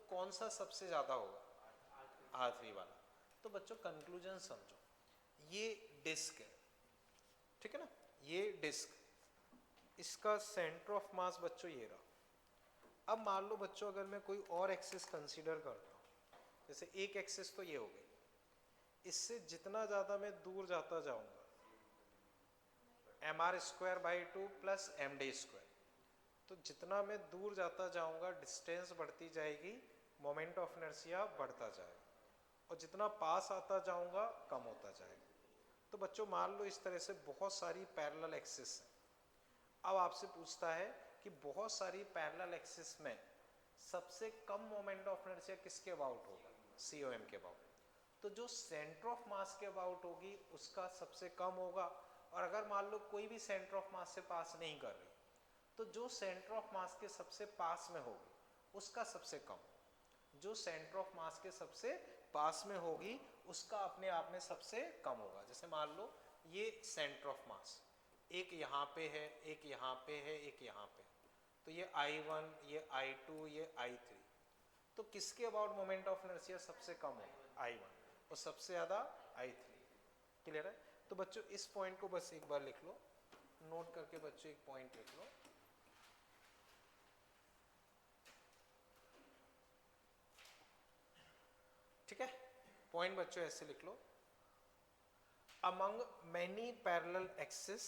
कौन सा सबसे ज्यादा होगा, r3 वाला। तो बच्चों कंक्लूजन समझो, ये डिस्क है, ठीक है ना, ये डिस्क, इसका सेंटर ऑफ मास बच्चों ये रहा। अब मान लो बच्चों अगर मैं कोई और एक्सिस कंसीडर करता हूँ, जैसे एक एक्सिस तो ये हो गई, इससे जितना ज्यादा मैं दूर जाता जाऊंगा mr²/2 प्लस md², तो जितना मैं दूर जाता जाऊंगा डिस्टेंस बढ़ती जाएगी, मोमेंट ऑफ इनर्शिया बढ़ता जाएगा, और जितना पास आता जाऊंगा कम होता जाएगा। तो बच्चों मान लो इस तरह से बहुत सारी पैरेलल एक्सिस है। अब आपसे पूछता है कि बहुत सारी पैरेलल एक्सिस में सबसे कम मोमेंट ऑफ इनर्शिया किसके अबाउट होगा, COM के अबाउट। तो जो सेंटर ऑफ मास के अबाउट होगी उसका सबसे कम होगा, और अगर मान लो कोई भी सेंटर ऑफ मास से पास नहीं कर रही, तो जो सेंटर ऑफ मास के सबसे पास में होगी उसका सबसे कम, जो सेंटर ऑफ मास के सबसे पास में होगी उसका अपने आप में सबसे कम होगा। जैसे मान लो ये सेंटर ऑफ मास एक यहाँ पे है, एक यहाँ पे है, एक यहाँ पे, तो ये I1, ये I2, ये I3, तो किसके अबाउट मोमेंट ऑफ इनर्शिया सबसे कम है, I1, और सबसे ज्यादा I3। क्लियर है। तो बच्चों इस पॉइंट को बस एक बार लिख लो, नोट करके बच्चों एक पॉइंट लिख लो, ठीक है। पॉइंट बच्चों ऐसे लिख लो, among many parallel axes,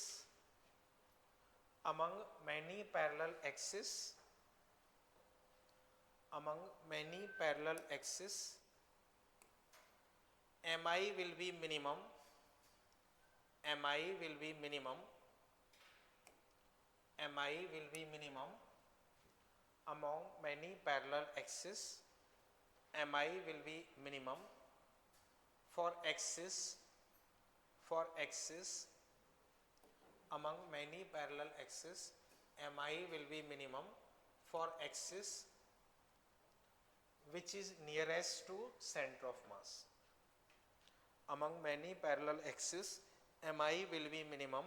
among many parallel axes, among many parallel axes, mi will be minimum, mi will be minimum, mi will be minimum among many parallel axes, mi will be minimum for axis among many parallel axes, mi will be minimum for axis which is nearest to center of mass. Among many parallel axes, mi will be minimum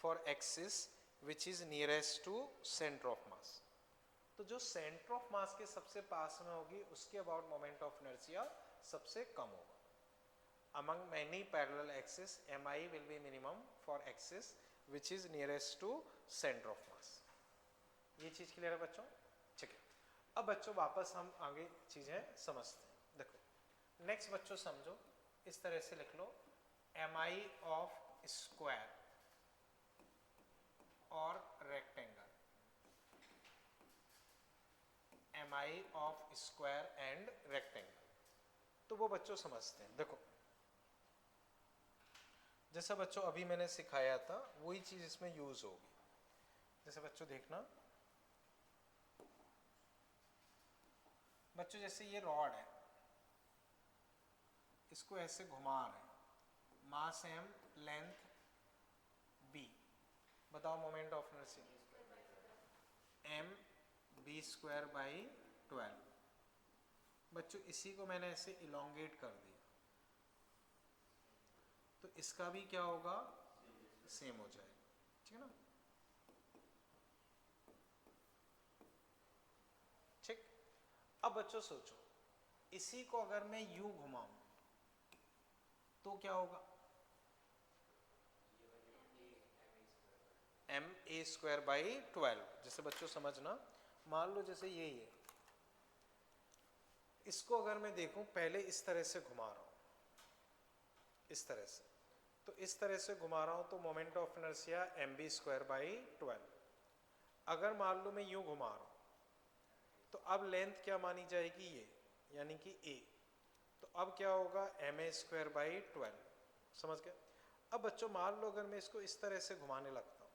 for axis which is nearest to center of mass. तो जो centre of mass के सबसे पास में होगी उसके about moment of inertia सबसे कम होगा। among many parallel axes mi will be minimum for axis which is nearest to center of mass। ये चीज क्लियर है बच्चों? ठीक है, अब बच्चों वापस हम आगे चीजें समझते हैं। देखो नेक्स्ट बच्चों समझो, इस तरह से लिख लो mi ऑफ स्क्वायर और rectangle, mi of square and rectangle. तो वो बच्चों समझते हैं। देखो जैसा बच्चों अभी मैंने सिखाया था वही चीज इसमें यूज होगी। जैसे बच्चों देखना, बच्चों जैसे ये रॉड है, इसको ऐसे घुमा रहे हैं, मास m, लेंथ b, बताओ moment of inertia m b square by 12। बच्चों इसी को मैंने ऐसे इलोंगेट कर दिया तो इसका भी क्या होगा, सेम हो जाएगा। ठीक है ना? ठीक, अब बच्चों सोचो इसी को अगर मैं यूं घुमाऊं तो क्या होगा, एम ए स्क्वायर बाई 12। जैसे बच्चों समझना, मान लो जैसे यही है, इसको अगर मैं देखूं पहले इस तरह से घुमा रहा हूं, इस तरह से, तो इस तरह से घुमा रहा हूं तो moment of inertia M B square by 12। अगर मान लो मैं यूं घुमा रहा हूं तो अब लेंथ क्या मानी जाएगी, ये यानी कि ए, तो अब क्या होगा एम ए स्क्वायर बाई 12। समझ गए? अब बच्चों मान लो अगर मैं इसको इस तरह से घुमाने लगता हूं,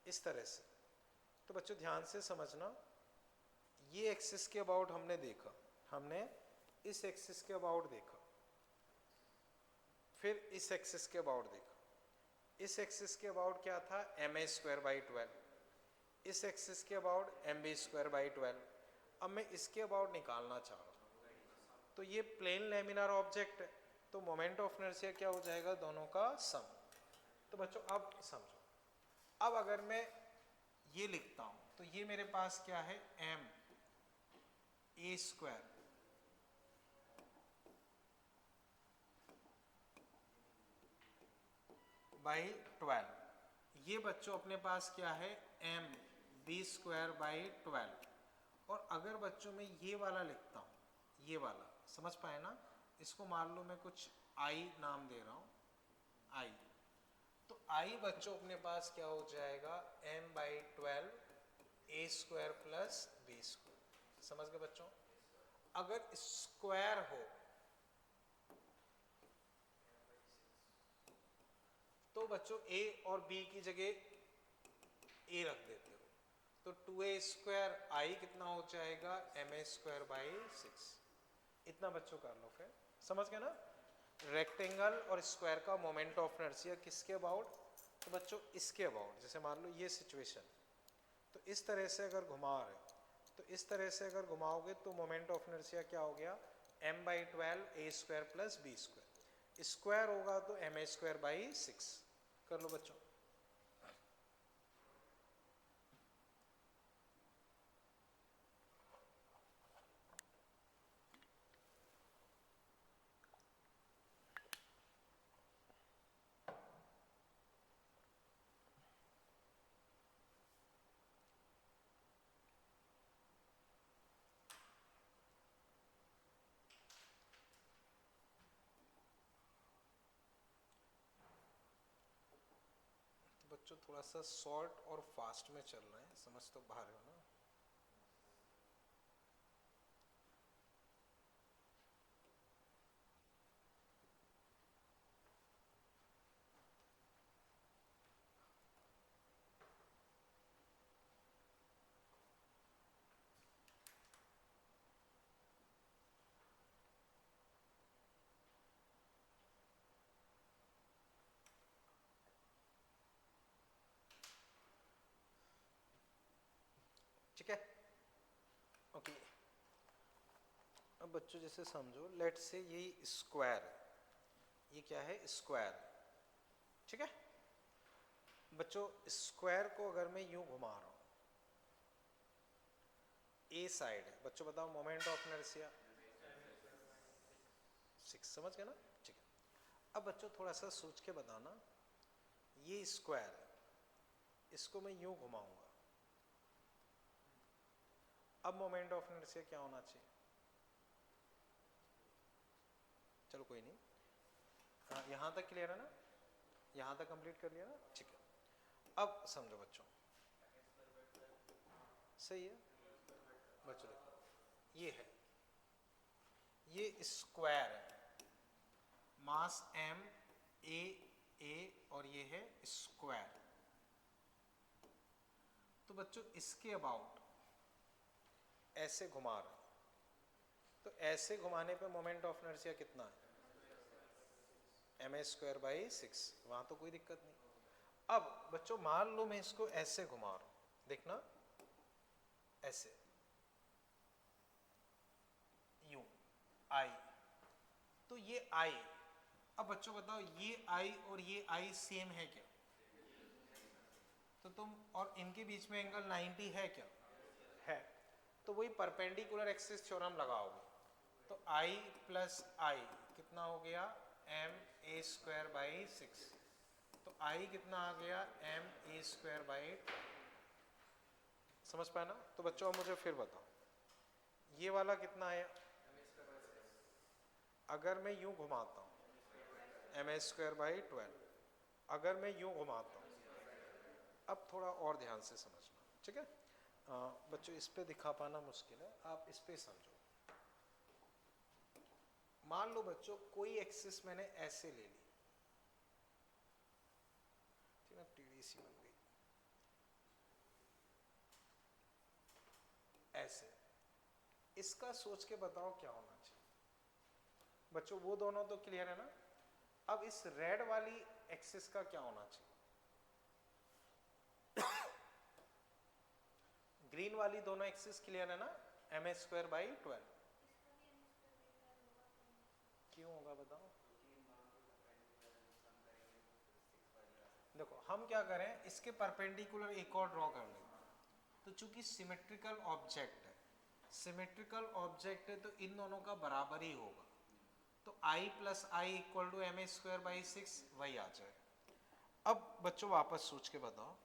इस तरह से, तो बच्चों ध्यान से समझना, ये एक्सिस के अबाउट हमने देखा, हमने इस एक्सिस के अबाउट देखा, फिर इस एक्सिस के अबाउट देखा। इस एक्सिस के अबाउट क्या था, एम ए स्क्वायर बाई 12, इस एक्सिस के about M B square by 12। अब मैं इसके अबाउट निकालना चाह रहा हूं, तो ये प्लेन लैमिनार ऑब्जेक्ट है, तो मोमेंट ऑफ इनर्शिया क्या हो जाएगा, दोनों का सम। तो बच्चों अब समझो, अब अगर मैं ये लिखता हूं तो ये मेरे पास क्या है, एम ए स्क्वायर बाई 12, ये बच्चों अपने पास क्या है, एम बी स्क्वायर बाई 12। और अगर बच्चों में ये वाला लिखता हूँ, ये वाला, समझ पाए ना, इसको मान लो मैं कुछ आई नाम दे रहा हूँ, आई, तो आई बच्चों अपने पास क्या हो जाएगा, M by 12 A square plus B square. समझ गए बच्चों? अगर स्क्वायर हो तो बच्चों ए और बी की जगह ए रख देते हो, तो 2a स्क्वायर आई कितना हो जाएगा, एम ए स्क्वायर बाई 6। इतना बच्चों कर लो, फिर समझ गए ना? रेक्टेंगल और स्क्वायर का मोमेंट ऑफ इनर्शिया किसके अबाउट, तो बच्चों इसके अबाउट। जैसे मान लो ये सिचुएशन, तो इस तरह से अगर घुमा रहे हो, तो इस तरह से अगर घुमाओगे तो मोमेंट ऑफ इनर्शिया क्या हो गया, m by 12 A square plus B square, square होगा तो एम ए स्क्वायर बाई 6। कर लो बच्चों। बच्चों थोड़ा सा शॉर्ट और फास्ट में चल रहे हैं, समझ तो पा रहे हो ना? ठीक है, ओके। अब बच्चों जैसे समझो, लेट से यही स्क्वायर है, ये क्या है, स्क्वायर। ठीक है बच्चों, स्क्वायर को अगर मैं यूं घुमा रहा हूं, ए साइड है, बच्चों बताओ मोमेंट ऑफ इनर्शिया 6, समझ गए ना? ठीक है, अब बच्चों थोड़ा सा सोच के बताना, ये स्क्वायर है, इसको मैं यूं घुमाऊंगा, अब मोमेंट ऑफ इनर्शिया क्या होना चाहिए? चलो कोई नहीं, यहां तक क्लियर है ना? यहां तक कंप्लीट कर लिया ना? ठीक है, अब समझो बच्चों, सही है बच्चों, देखो ये है, ये स्क्वायर है, मास m a और ये है स्क्वायर। तो बच्चों इसके अबाउट ऐसे घुमा रहे, तो ऐसे घुमाने पे मोमेंट ऑफ इनर्शिया कितना है? ma²/6, वहां तो कोई दिक्कत नहीं। अब बच्चों मान लो मैं इसको ऐसे घुमा रहा हूं, देखना ऐसे, यूं आई, तो ये आई, अब बच्चों बताओ ये आई और ये आई सेम है क्या? तो तुम, और इनके बीच में एंगल 90 है क्या? है, तो वही परपेंडिकुलर एक्सिस थ्योरम लगाओगे, तो आई प्लस आई कितना हो गया? ma²/6, तो आई कितना आ गया? ma²/2। समझ पाए ना? तो बच्चों अब मुझे फिर बताओ, ये वाला कितना आया? अगर मैं यूं घुमाता हूं ma²/12, अगर मैं यूं घुमाता हूं, अब थोड़ा और ध्यान से समझना, ठीक है? बच्चों इस पे दिखा पाना मुश्किल है, आप इस पे समझो। मान लो बच्चों कोई एक्सिस मैंने ऐसे ले ली, ठीक है, टेढ़ी सी बन गई ऐसे, इसका सोच के बताओ क्या होना चाहिए? बच्चों वो दोनों तो क्लियर है ना? अब इस रेड वाली एक्सिस का क्या होना चाहिए? ग्रीन वाली दोनों एक्सिस क्लियर है ना? ma²/12। क्यों होगा बताओ? देखो हम क्या करें, इसके परपेंडिकुलर एक और ड्रॉ कर लें, तो चूंकि सिमेट्रिकल ऑब्जेक्ट है, सिमेट्रिकल ऑब्जेक्ट है तो इन दोनों का बराबर ही होगा, तो i + i = ma²/6 वही आ जाए। अब बच्चों वापस सोच के बताओ,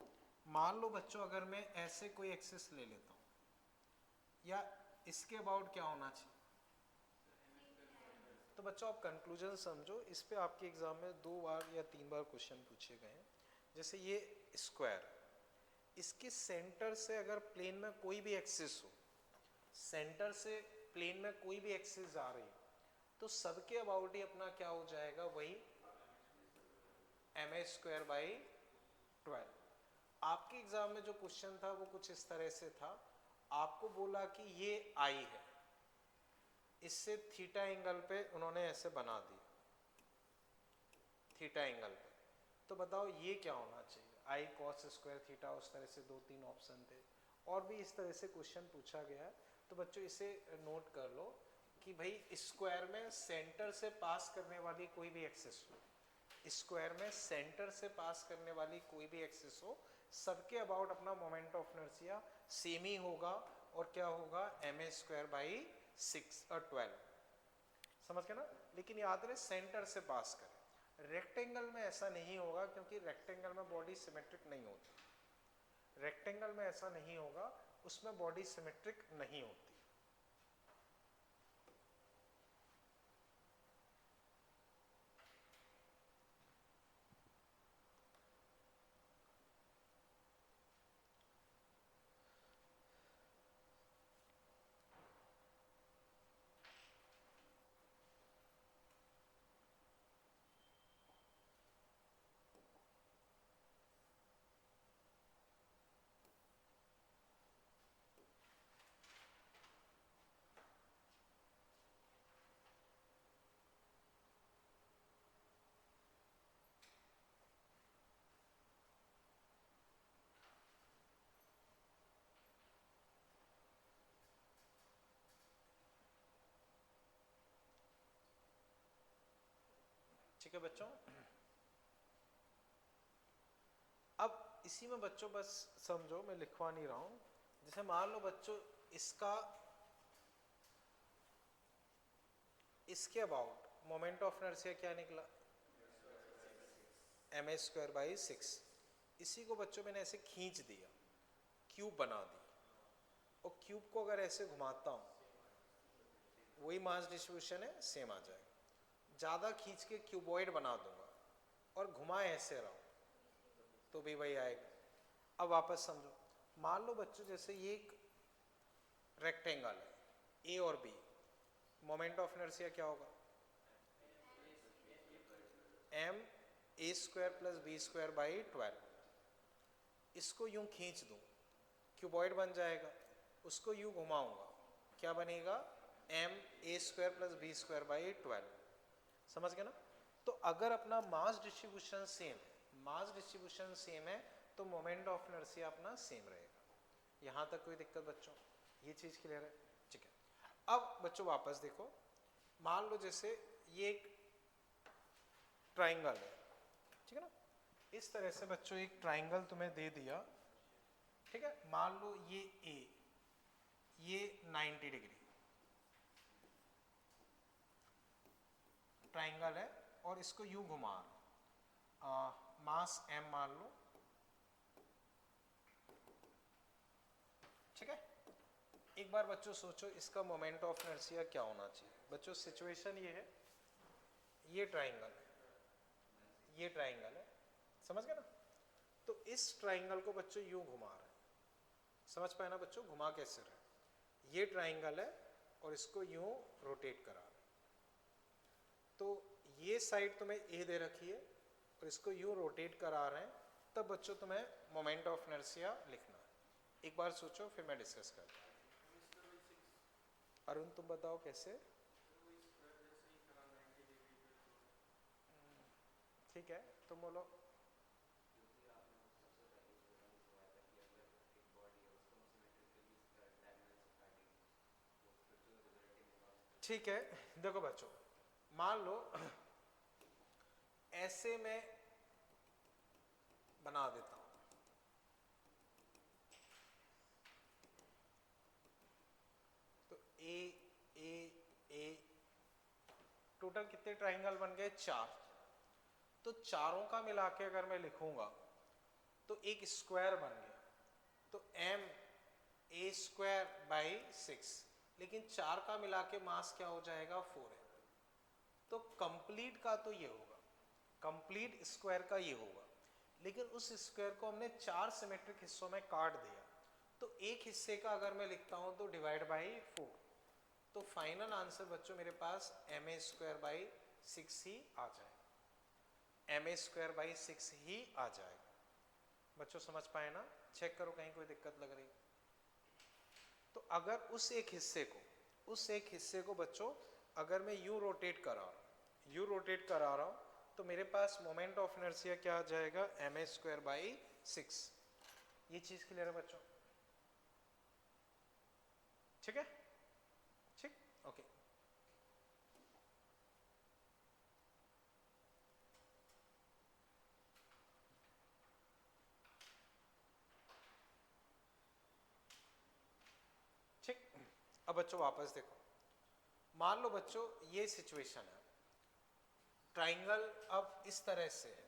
मान लो बच्चों अगर मैं ऐसे कोई एक्सिस ले लेता हूं, या इसके अबाउट क्या होना चाहिए? तो बच्चों आप कंक्लूजन समझो, इस पे आपके एग्जाम में 2 बार या 3 बार क्वेश्चन पूछे गए हैं। जैसे ये स्क्वायर, इसके सेंटर से अगर प्लेन में कोई भी एक्सिस हो, सेंटर से प्लेन में कोई भी एक्सिस जा रही हो, तो सबके अबाउट ही अपना क्या हो जाएगा? वही ma²/12। आपके एग्जाम में जो क्वेश्चन था वो कुछ इस तरह से था, आपको बोला कि ये आई है, इससे थीटा एंगल पे उन्होंने ऐसे बना दी, थीटा एंगल पे, तो बताओ ये क्या होना चाहिए? आई cos² थीटा, उस तरह से 2-3 ऑप्शन थे, और भी इस तरह से क्वेश्चन पूछा गया है। तो बच्चों इसे नोट कर लो कि भाई स्क्वायर में सेंटर से पास करने वाली कोई भी एक्सिस हो, स्क्वायर में सेंटर से पास करने वाली कोई भी एक्सिस हो, सबके अबाउट अपना मोमेंट ऑफ इनर्शिया सेम ही होगा, और क्या होगा? ma²/6 और 12। समझ गए ना? लेकिन याद रहे सेंटर से पास करें, रेक्टेंगल में ऐसा नहीं होगा, क्योंकि रेक्टेंगल में बॉडी सिमेट्रिक नहीं होती, रेक्टेंगल में ऐसा नहीं होगा, उसमें बॉडी सिमेट्रिक नहीं होती। ठीक है बच्चों, अब इसी में बच्चों बस समझो, मैं लिखवा नहीं रहा हूं। जैसे मान लो बच्चों इसका, इसके अबाउट मोमेंट ऑफ इनर्शिया क्या निकला, ma²/6। इसी को बच्चों मैंने ऐसे खींच दिया, क्यूब बना दी, और क्यूब को अगर ऐसे घुमाता हूं, वही मास डिस्ट्रीब्यूशन है, सेम आ जाएगा। ज्यादा खींच के क्यूबॉइड बना दूंगा और घुमा ऐसे रहा हूं तो भी वही आएगा। अब वापस समझो, मान लो बच्चों जैसे ये एक रेक्टेंगल है, ए और बी, मोमेंट ऑफ इनर्शिया क्या होगा, ma²+b²/12। इसको यूं खींच दूं, क्यूबॉइड बन जाएगा, उसको यूं घुमाऊंगा, क्या बनेगा, ma² + b²/12। समझ गए ना। तो अगर अपना मास डिस्ट्रीब्यूशन सेम है, मास डिस्ट्रीब्यूशन सेम है, तो मोमेंट ऑफ इनर्शिया अपना सेम रहेगा। यहां तक कोई दिक्कत बच्चों, ये चीज क्लियर है, ठीक है। अब बच्चों वापस देखो, मान लो जैसे ये एक ट्राइंगल है, ठीक है ना, इस तरह से बच्चों एक ट्राइंगल तुम्हें दे दिया, ठीक है। मान लो ये ए, ये 90 डिग्री ट्राइंगल है, और इसको यूं घुमा, मास m मान लो, ठीक है। एक बार बच्चों सोचो इसका मोमेंट ऑफ इनर्शिया क्या होना चाहिए। बच्चों सिचुएशन ये है, ये ट्राइंगल है, ये ट्राइंगल है, समझ गए ना। तो इस ट्राइंगल को बच्चों यूं घुमा रहे हैं, समझ पाए ना बच्चों, घुमा कैसे रहे, ये ट्राइंगल है और इसको यूं रोटेट करा रहे हैं। तो ये साइड तुम्हें ए दे रखी है और इसको यूं रोटेट करा रहे हैं, तब बच्चों तुम्हें मोमेंट ऑफ इनर्शिया लिखना है। एक बार सोचो, फिर मैं डिस्कस करता हूँ। अरुण तुम बताओ कैसे, ठीक है तुम बोलो। ठीक है, देखो बच्चों, मान लो ऐसे मैं बना देता हूं, तो ए ए ए, टोटल कितने ट्राइंगल बन गए, 4। तो चारों का मिला के अगर मैं लिखूंगा तो एक स्क्वायर बन गया, तो ma²/6, लेकिन 4 का मिला के मास क्या हो जाएगा, 4 है। तो कंप्लीट का तो ये होगा, कंप्लीट स्क्वायर का ये होगा, लेकिन उस स्क्वायर को हमने 4 सिमेट्रिक हिस्सों में काट दिया, तो एक हिस्से का अगर मैं लिखता हूं तो डिवाइड बाई 4। तो फाइनल आंसर बच्चों मेरे पास ma²/6 ही आ जाएगा, ma²/6 ही आ जाएगा। बच्चों समझ पाए ना, चेक करो कहीं कोई दिक्कत लग रही। तो अगर उस एक हिस्से को बच्चों अगर मैं यूं रोटेट करा रहा हूं, तो मेरे पास मोमेंट ऑफ इनर्शिया क्या आ जाएगा, ma²/6। ये चीज क्लियर है बच्चों, ठीक है, ठीक, ओके। ठीक, अब बच्चों वापस देखो, मान लो बच्चों ये सिचुएशन है, ट्राइंगल अब इस तरह से है,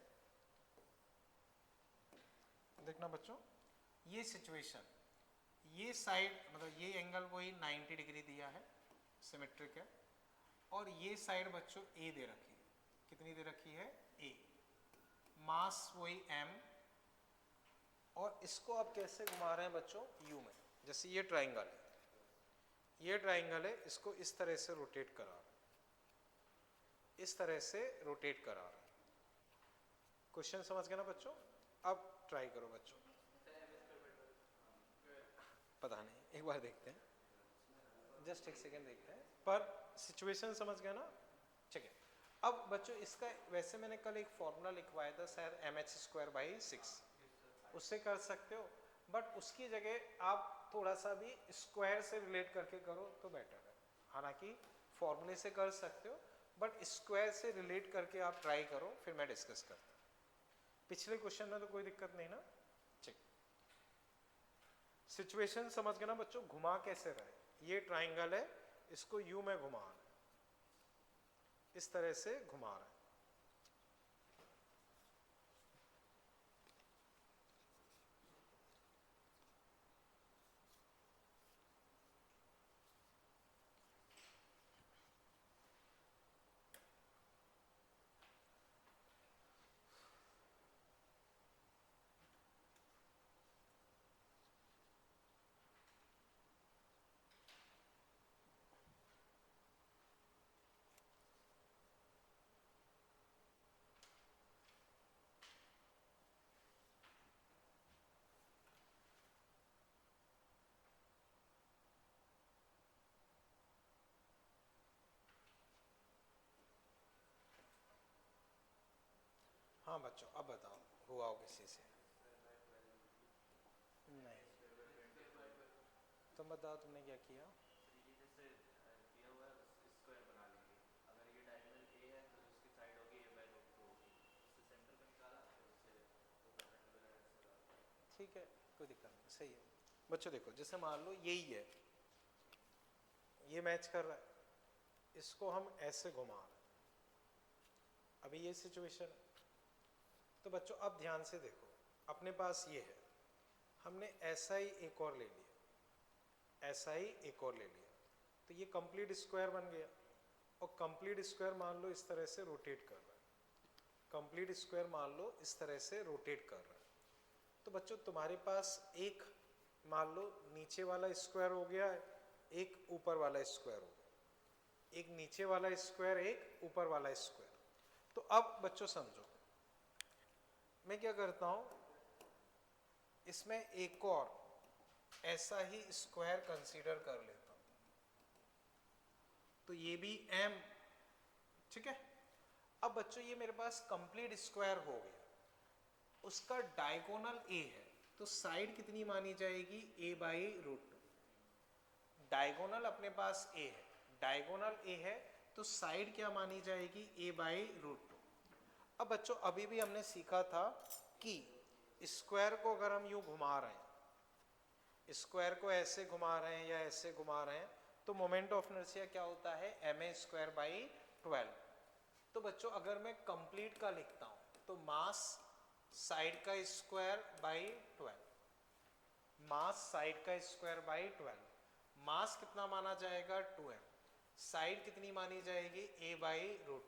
देखना बच्चों, ये सिचुएशन, ये साइड मतलब ये एंगल वही 90 डिग्री दिया है, सिमेट्रिक है, और ये साइड बच्चों ए दे रखी है, कितनी दे रखी है, ए, मास वही m, और इसको आप कैसे घुमा रहे हैं बच्चों, यू में। जैसे ये ट्राइंगल है, इसको इस तरह से रोटेट करा रहे हैं, इस तरह से रोटेट करा रहे हैं। क्वेश्चन समझ गए ना बच्चों। अब ट्राई करो बच्चों, पता नहीं, एक बार देखते हैं, जस्ट एक सेकेंड देखते हैं, पर सिचुएशन समझ गए ना, ठीक है। अब बच्चों इसका वैसे मैंने कल एक फॉर्मूला लिखवाया था शायद mh²/6, उससे कर सकते हो, बट उसकी जगह आप थोड़ा सा भी स्क्वायर से रिलेट करके करो तो बेटर है। हालांकि फॉर्मूले से कर सकते हो, बट स्क्वायर से रिलेट करके आप ट्राई करो, फिर मैं डिस्कस करता हूँ। पिछले क्वेश्चन में तो कोई दिक्कत नहीं ना, ठीक। सिचुएशन समझ गए ना बच्चों, घुमा कैसे रहे, ये ट्राइंगल है, इसको यू में घुमा, इस तरह से घुमा रहा है। हाँ बच्चों, अब बताओ हुआ हो किसी से? नहीं, तुम बताओ तुमने क्या किया? ठीक है, कोई दिक्कत नहीं, सही है। बच्चों देखो, जैसे मान लो यही है, ये मैच कर रहा है, इसको हम ऐसे घुमा रहे हैं, अभी ये सिचुएशन है। तो बच्चों अब ध्यान से देखो, अपने पास ये है, हमने ऐसा ही एक और ले लिया, ऐसा ही एक और ले लिया, तो ये कंप्लीट स्क्वायर बन गया। और कंप्लीट स्क्वायर मान लो इस तरह से रोटेट कर रहा है, कंप्लीट स्क्वायर मान लो इस तरह से रोटेट कर रहा है। तो बच्चों तुम्हारे पास एक मान लो नीचे वाला स्क्वायर हो गया है, एक ऊपर वाला स्क्वायर हो गया, एक नीचे वाला स्क्वायर, एक ऊपर वाला स्क्वायर। तो अब बच्चों समझो, मैं क्या करता हूं, इसमें एक और ऐसा ही स्क्वायर कंसीडर कर लेता हूं, तो ये भी m, ठीक है। अब बच्चों ये मेरे पास कंप्लीट स्क्वायर हो गया, उसका डायगोनल a है, तो साइड कितनी मानी जाएगी? a/√2। डायगोनल अपने पास a है, डायगोनल a है, तो साइड क्या मानी जाएगी? a/√2। अब बच्चों अभी भी हमने सीखा था कि स्क्वायर को अगर हम यूं घुमा रहे हैं, स्क्वायर को ऐसे घुमा रहे हैं या ऐसे घुमा रहे हैं, तो मोमेंट ऑफ इनर्शिया क्या होता है? ma²/12। तो बच्चों अगर मैं कंप्लीट का लिखता हूं, तो मास साइड का स्क्वायर बाई 12, मास साइड का स्क्वायर बाई 12, मास कितना माना जाएगा? 2m, साइड कितनी मानी जाएगी? a/√2।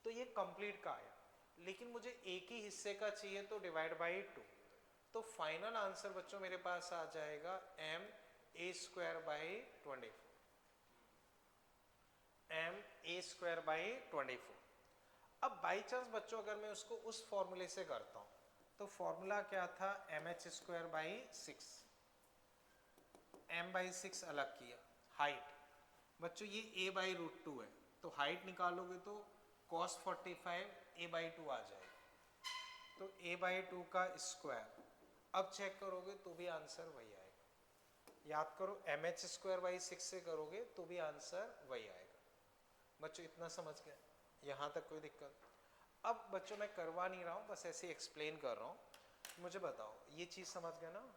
तो ये कंप्लीट का आया, लेकिन मुझे एक ही हिस्से का चाहिए, तो डिवाइड बाई 2। तो फाइनल आंसर बच्चों मेरे पास आ जाएगा ma²/24, ma²/24। अब बाई चांस बच्चों अगर मैं उसको उस फॉर्मूले से करता हूं, तो फॉर्मूला क्या था? mh²/6, m/6 अलग किया। हाइट बच्चों ये a/√2 है, तो हाइट निकालोगे तो cos 45 a/2 आ जाएगा, तो a/2 का स्क्वायर। अब चेक करोगे तो भी आंसर वही आएगा। याद करो, mh²/6 से करोगे तो भी आंसर वही आएगा। बच्चों इतना समझ गए? यहाँ तक कोई दिक्कत? अब बच्चों मैं करवा नहीं रहा हूँ, बस ऐसे एक्सप्लेन कर रहा हूँ। मुझे बताओ, ये चीज़ समझ गए ना?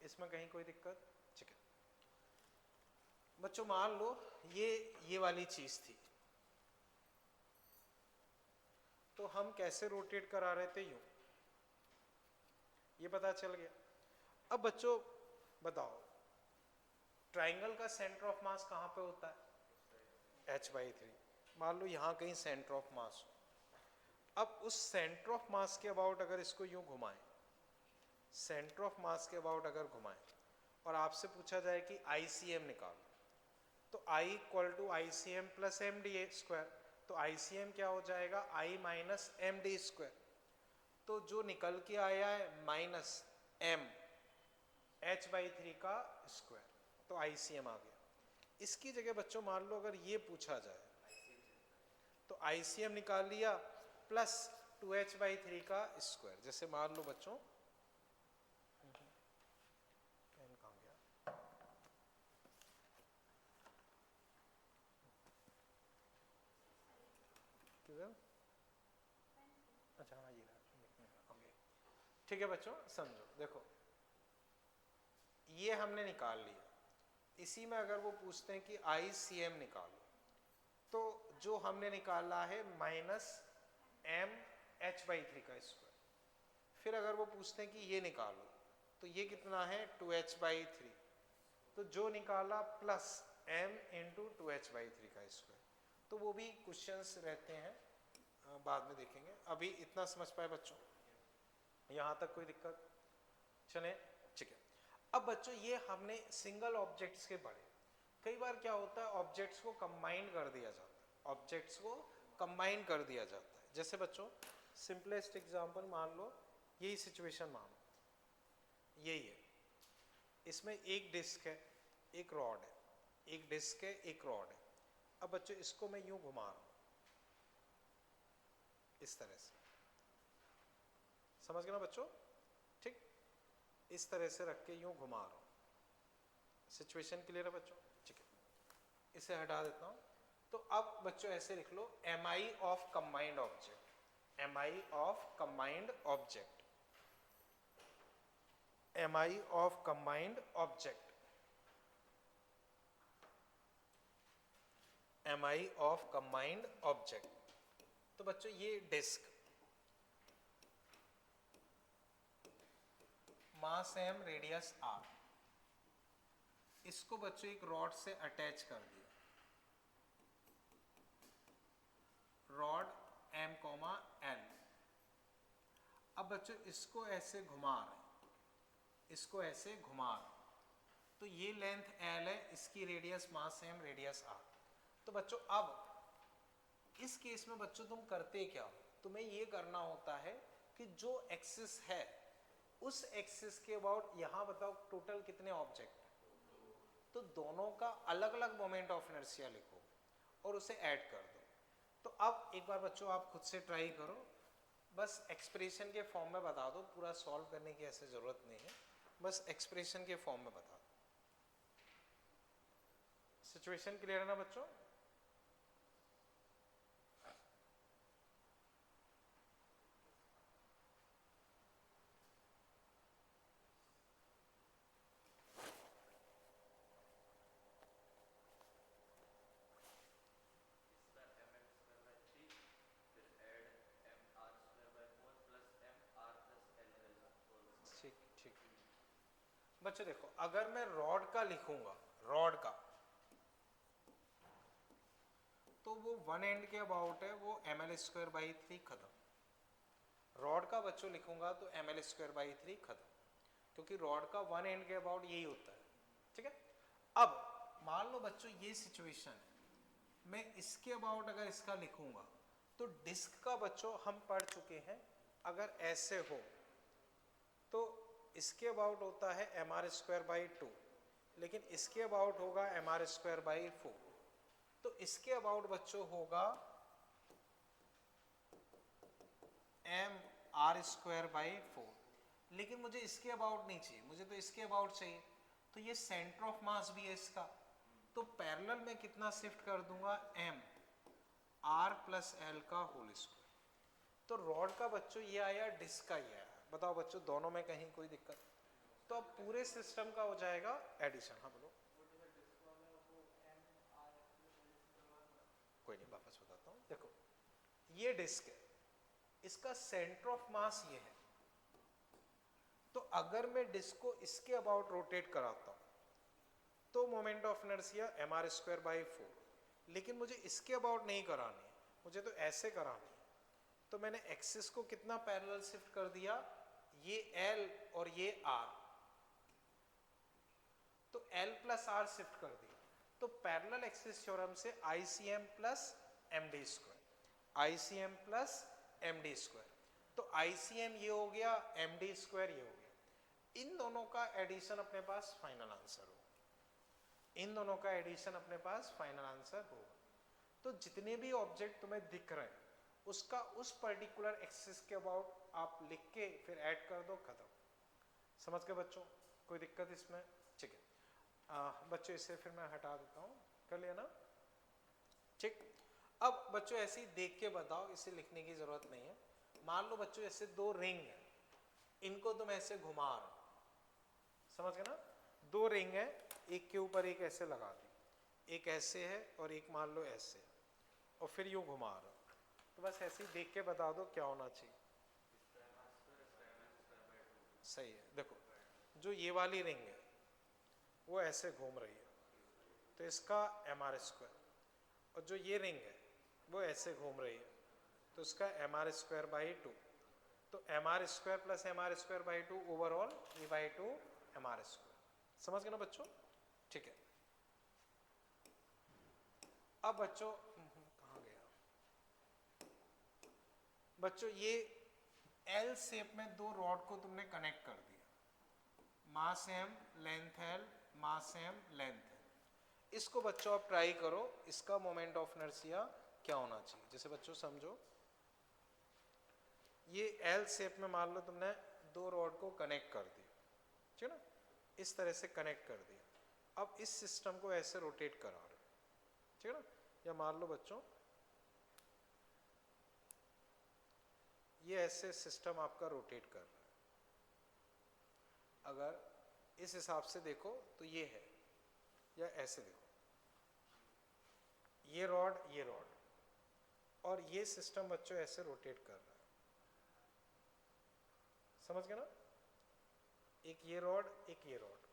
इसमें कहीं कोई दिक्कत? ठीक है बच्चों, मान लो ये वाली चीज़ थी, तो हम कैसे रोटेट करा रहे थे? यूं, ये पता चल गया। अब बच्चों बताओ, ट्राइंगल का सेंटर ऑफ मास कहाँ पे होता है? h/3। मान लो यहाँ कहीं सेंटर ऑफ मास हो, अब उस सेंटर ऑफ मास के अबाउट अगर इसको यूं घुमाएं, सेंटर ऑफ मास के अबाउट अगर घुमाएं, और आपसे पूछा जाए कि ICM निकालो, तो I = ICM + MD²। तो ICM क्या हो जाएगा? I - MD²। तो जो निकल के आया है -m h/3 का स्क्वायर, तो ICM आ गया। इसकी जगह बच्चों मान लो अगर ये पूछा जाए, तो ICM निकाल लिया प्लस 2h/3 का स्क्वायर। जैसे मान लो बच्चों, पेन कहाँ गया? किधर? अच्छा हाँ, ये रहा। ओके ठीक है बच्चों, समझो देखो, ये हमने निकाल लिया। इसी में अगर वो पूछते हैं कि ICM निकालो, तो जो हमने निकाला है -mh/3 का स्क्वायर। फिर अगर वो पूछते हैं कि ये निकालो तो ये कितना है 2h/3, तो जो निकाला प्लस m × 2h/3 का स्क्वायर। तो वो भी क्वेश्चंस रहते हैं, बाद में देखेंगे। अभी इतना समझ पाए बच्चों? यहाँ तक कोई दिक्कत? चले ठीक है। अब बच्चों ये हमने सिंगल ऑब्जेक्ट्स के पढ़े। कई बार क्या होता है ऑब्जेक्ट्स को कंबाइन कर दिया जाता है, ऑब्जेक्ट्स को कंबाइन कर दिया जाता है। जैसे बच्चों सिंपलेस्ट एग्जांपल मान लो, यही सिचुएशन मान लो, यही है, इसमें एक डिस्क है, एक रॉड है, एक डिस्क है, एक रॉड है। अब बच्चों इसको मैं यूं घुमा रहा हूं इस तरह से, समझ गए ना बच्चों? ठीक, इस तरह से रख के यूं घुमा रहा हूं। सिचुएशन क्लियर है बच्चों? ठीक है, इसे हटा देता हूं। तो अब बच्चों ऐसे लिख लो, mi of combined object, mi of combined object, mi of combined object, mi of combined object. तो बच्चों ये डिस्क मास m, रेडियस r, इसको बच्चों एक रॉड से अटैच कर दिया, रॉड m, l। अब बच्चों इसको ऐसे घुमा रहे, इसको ऐसे घुमा रहे, तो ये लेंथ l है, इसकी रेडियस मास m, रेडियस r। तो बच्चों अब इस केस में बच्चों तुम करते क्या हो, तुम्हें ये करना होता है कि जो एक्सिस है उस एक्सिस के अबाउट, यहां बताओ टोटल कितने ऑब्जेक्ट, तो दोनों का अलग अलग मोमेंट ऑफ इनर्शिया लिखो और उसे ऐड कर दो। तो अब एक बार बच्चों आप खुद से ट्राई करो, बस एक्सप्रेशन के फॉर्म में बता दो, पूरा सॉल्व करने की ऐसे जरूरत नहीं है, बस एक्सप्रेशन के फॉर्म में बता दो। सिचुएशन क्लियर है ना बच्चों? बच्चों देखो, अगर मैं रॉड का लिखूंगा, रॉड का, तो वो वन एंड के अबाउट है, वो ml²/3 खत्म। रॉड का बच्चों लिखूंगा तो ml²/3 खत्म, क्योंकि रॉड का वन एंड के अबाउट यही होता है। ठीक है, अब मान लो बच्चों ये सिचुएशन है, मैं इसके अबाउट अगर इसका लिखूंगा तो डिस्क का बच्चों हम पढ़ चुके हैं, अगर ऐसे हो तो इसके अबाउट होता है mr²/2, लेकिन इसके अबाउट होगा mr²/4। तो इसके अबाउट बच्चों होगा mr²/4, लेकिन मुझे इसके अबाउट नहीं चाहिए, मुझे तो इसके अबाउट चाहिए। तो ये सेंटर ऑफ मास भी है इसका, तो पैरेलल में कितना शिफ्ट कर दूंगा, m r+l का होल स्क्वायर। तो रॉड का बच्चों ये आया, डिस्क का ये आया। बताओ बच्चों दोनों में कहीं कोई दिक्कत? तो अब पूरे सिस्टम का हो जाएगा एडिशन। हाँ बोलो। कोई नहीं, वापस बताता हूँ। देखो ये डिस्क है, इसका सेंटर ऑफ मास ये है, तो अगर मैं डिस्क को इसके अबाउट रोटेट कराता हूं तो मोमेंट ऑफ इनर्शिया mr²/4, लेकिन मुझे इसके अबाउट नहीं करानी है, मुझे तो ऐसे करानी है। तो मैंने एक्सिस को कितना पैरेलल शिफ्ट कर दिया, ये L और ये R, तो L + R शिफ्ट कर दिया। तो पैरेलल एक्सिस थ्योरम से ICM + MD², ICM + MD², तो ICM ये हो गया, MD² ये हो गया। इन दोनों का एडिशन अपने पास फाइनल आंसर हो, इन दोनों का एडिशन अपने पास फाइनल आंसर होगा। तो जितने भी ऑब्जेक्ट तुम्हें दिख रहे हैं उसका उस पर्टिकुलर एक्सिस के अबाउट आप लिख के फिर ऐड कर दो, खत्म। समझ गए बच्चों? कोई दिक्कत इसमें? ठीक है बच्चों, इसे फिर मैं हटा देता हूँ, कर लिया ना? ठीक। अब बच्चों ऐसे ही देख के बताओ, इसे लिखने की जरूरत नहीं है। मान लो बच्चों ऐसे दो रिंग है, इनको तुम ऐसे घुमा रहे हो, समझ गए ना? दो रिंग है, एक के ऊपर एक ऐसे लगा दी, एक ऐसे है और एक मान लो ऐसे। और फिर यूं घुमा रहे हो, तो बस ऐसे ही देख के बता दो क्या होना चाहिए। सही है, देखो जो ये वाली रिंग है वो ऐसे घूम रही है, तो इसका एम आर स्क्वायर, और जो ये रिंग है वो ऐसे घूम रही है, तो इसका एम आर स्क्वायर बाई 2। तो M R square plus M R square by 2 overall E by 2 M R square. समझ गए ना बच्चों? ठीक है। अब बच्चों कहाँ गया बच्चों, ये एल शेप में दो रॉड को तुमने कनेक्ट कर दिया, मास एम लेंथ एल, मास एम लेंथ एल। इसको बच्चों आप ट्राई करो, इसका मोमेंट ऑफ इनर्शिया क्या होना चाहिए। जैसे बच्चों समझो, ये एल शेप में मान लो तुमने दो रॉड को कनेक्ट कर दिया, ठीक है ना, इस तरह से कनेक्ट कर दिया। अब इस सिस्टम को ऐसे रोटेट करा रहे, ठीक है ना, या मान लो बच्चों ये ऐसे सिस्टम आपका रोटेट कर रहा है। अगर इस हिसाब से देखो तो ये है, या ऐसे देखो, ये रॉड ये रॉड, और ये सिस्टम बच्चों ऐसे रोटेट कर रहा है। समझ गए ना? एक ये रॉड एक ये रॉड,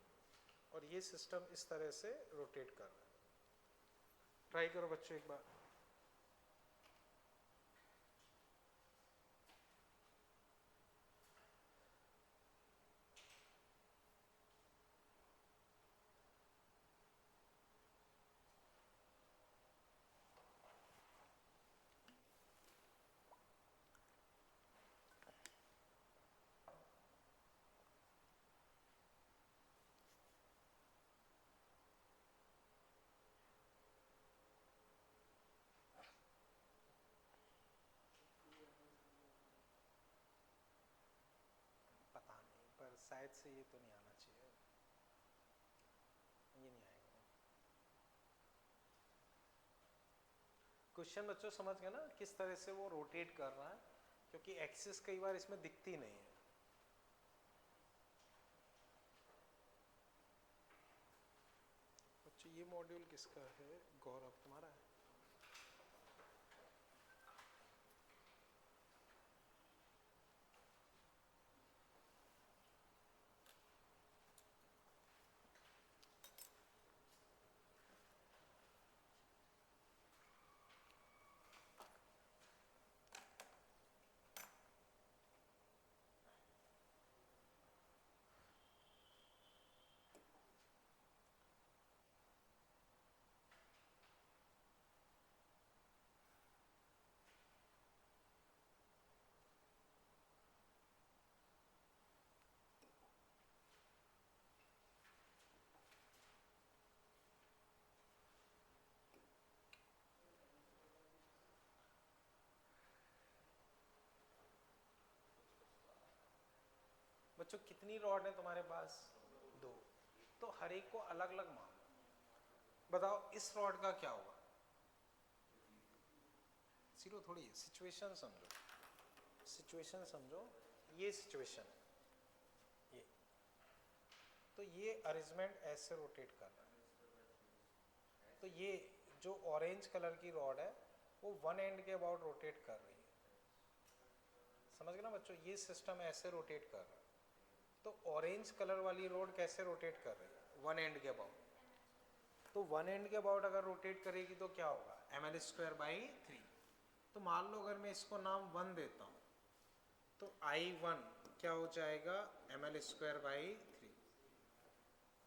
और ये सिस्टम इस तरह से रोटेट कर रहा है। ट्राई करो बच्चों एक बार। पता नहीं, पर शायद से ये तो नहीं आना चाहिए, ये नहीं आएगा। क्वेश्चन बच्चों समझ गए ना किस तरह से वो रोटेट कर रहा है, क्योंकि एक्सिस कई बार इसमें दिखती नहीं है। बच्चों ये मॉड्यूल किसका है? गौरव तुम्हारा है? बच्चों कितनी रॉड है तुम्हारे पास? दो। तो हर एक को अलग अलग मान लो। बताओ इस रॉड का क्या होगा? जीरो थोड़ी है, सिचुएशन समझो, सिचुएशन समझो। ये सिचुएशन है, ये तो ये अरेंजमेंट ऐसे रोटेट कर रहा है, तो ये जो ऑरेंज कलर की रॉड है वो वन एंड के अबाउट रोटेट कर रही है। समझ गए ना बच्चों? ये सिस्टम ऐसे रोटेट कर रहा है, तो ऑरेंज कलर वाली रोड कैसे रोटेट कर रही है? वन एंड के अबाउट। तो वन एंड के अबाउट अगर रोटेट करेगी तो क्या होगा? M L square by 3। तो मान लो अगर मैं इसको नाम 1 देता हूँ, तो I1 क्या हो जाएगा? M L square by 3।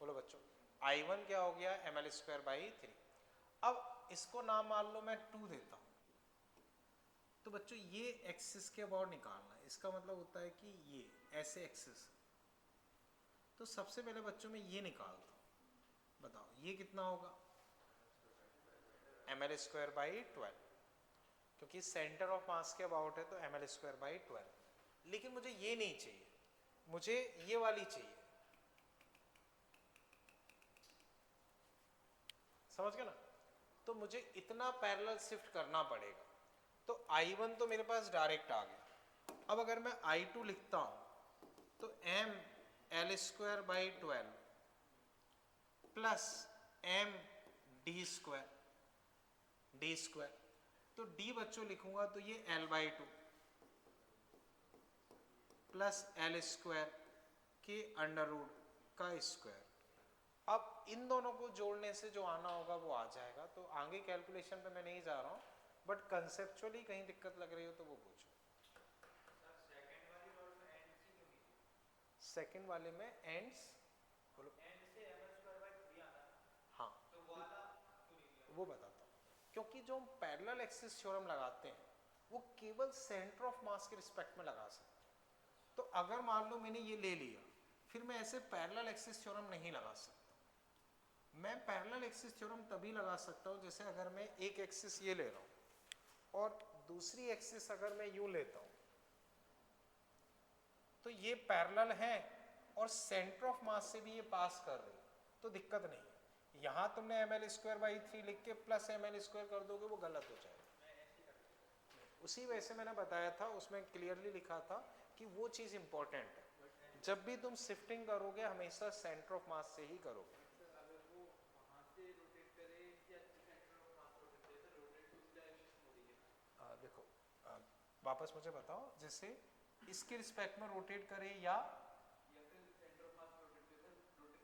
बोलो बच्चों, I1 क्या हो गया? M L square by 3। अब इसको नाम मान लो मैं 2 देता हूँ, तो बच्चों ये एक्सिस के अबाउट निकालना है। इसका मतलब होता है कि ये ऐसे एक्सिस, तो सबसे पहले बच्चों में ये निकालता हूँ। बताओ ये कितना होगा? एम एल स्क्वायर बाई 12, क्योंकि सेंटर ऑफ मास के अबाउट है तो एम एल स्क्वायर बाई 12। लेकिन मुझे ये नहीं चाहिए, मुझे ये वाली चाहिए। समझ गए ना? तो मुझे इतना पैरेलल शिफ्ट करना पड़ेगा। तो I1 तो मेरे पास डायरेक्ट आ गया। अब अगर मैं I2 लिखता हूं तो M L square by 12 plus M D square, तो d बच्चों लिखूंगा तो ये l/2 प्लस l स्क्वायर के अंडर रूट का स्क्वायर। अब इन दोनों को जोड़ने से जो आना होगा वो आ जाएगा। तो आगे कैलकुलेशन पे मैं नहीं जा रहा हूँ, बट कंसेप्चुअली कहीं दिक्कत लग रही हो तो वो पूछो। सेकंड वाले में एंड्स बोलो। हाँ वो बताता हूँ, क्योंकि जो हम पैरेलल एक्सिस थ्योरम लगाते हैं वो केवल सेंटर ऑफ मास के रिस्पेक्ट में लगा सकते हैं। तो अगर मान लो मैंने ये ले लिया, फिर मैं ऐसे पैरेलल एक्सिस थ्योरम नहीं लगा सकता। मैं पैरेलल एक्सिस थ्योरम तभी लगा सकता हूँ जैसे अगर मैं एक एक्सिस ये ले रहा हूँ और दूसरी एक्सिस अगर मैं यूं लेता हूँ तो ये पैरेलल है और सेंटर ऑफ मास से भी ये पास कर रही है, तो दिक्कत नहीं है। यहाँ तुमने ml²/3 लिख के प्लस ml² कर दोगे, वो गलत हो जाएगा। उसी वजह से मैंने बताया था, उसमें क्लियरली लिखा था कि वो चीज़ इंपॉर्टेंट है। जब भी तुम शिफ्टिंग करोगे हमेशा सेंटर ऑफ मास से ही करोगे। देखो वापस मुझे बताओ, जैसे इसके रिस्पेक्ट में रोटेट करे या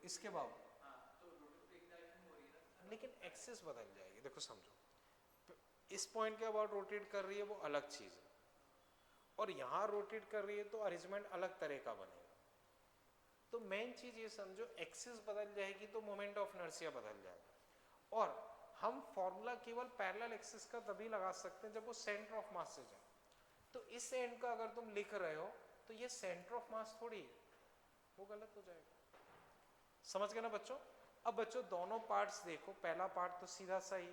इसके बाद, लेकिन एक्सिस बदल जाएगी। देखो समझो, इस पॉइंट के अबाउट रोटेट कर रही है वो अलग चीज़ है, और यहाँ रोटेट कर रही है तो अरेंजमेंट अलग तरह का बनेगा। तो मेन चीज़ ये समझो, एक्सिस बदल जाएगी तो मोमेंट ऑफ इनर्शिया बदल जाएगा। और हम फॉर्मूला केवल पैरेलल एक्सिस का तभी लगा सकते हैं जब वो सेंटर ऑफ मास से जाए। तो इस एंड का अगर तुम लिख रहे हो तो ये सेंटर ऑफ मास थोड़ी है, वो गलत हो जाएगा। समझ गए ना बच्चों? अब बच्चों दोनों पार्ट्स देखो, पहला पार्ट तो सीधा सा ही,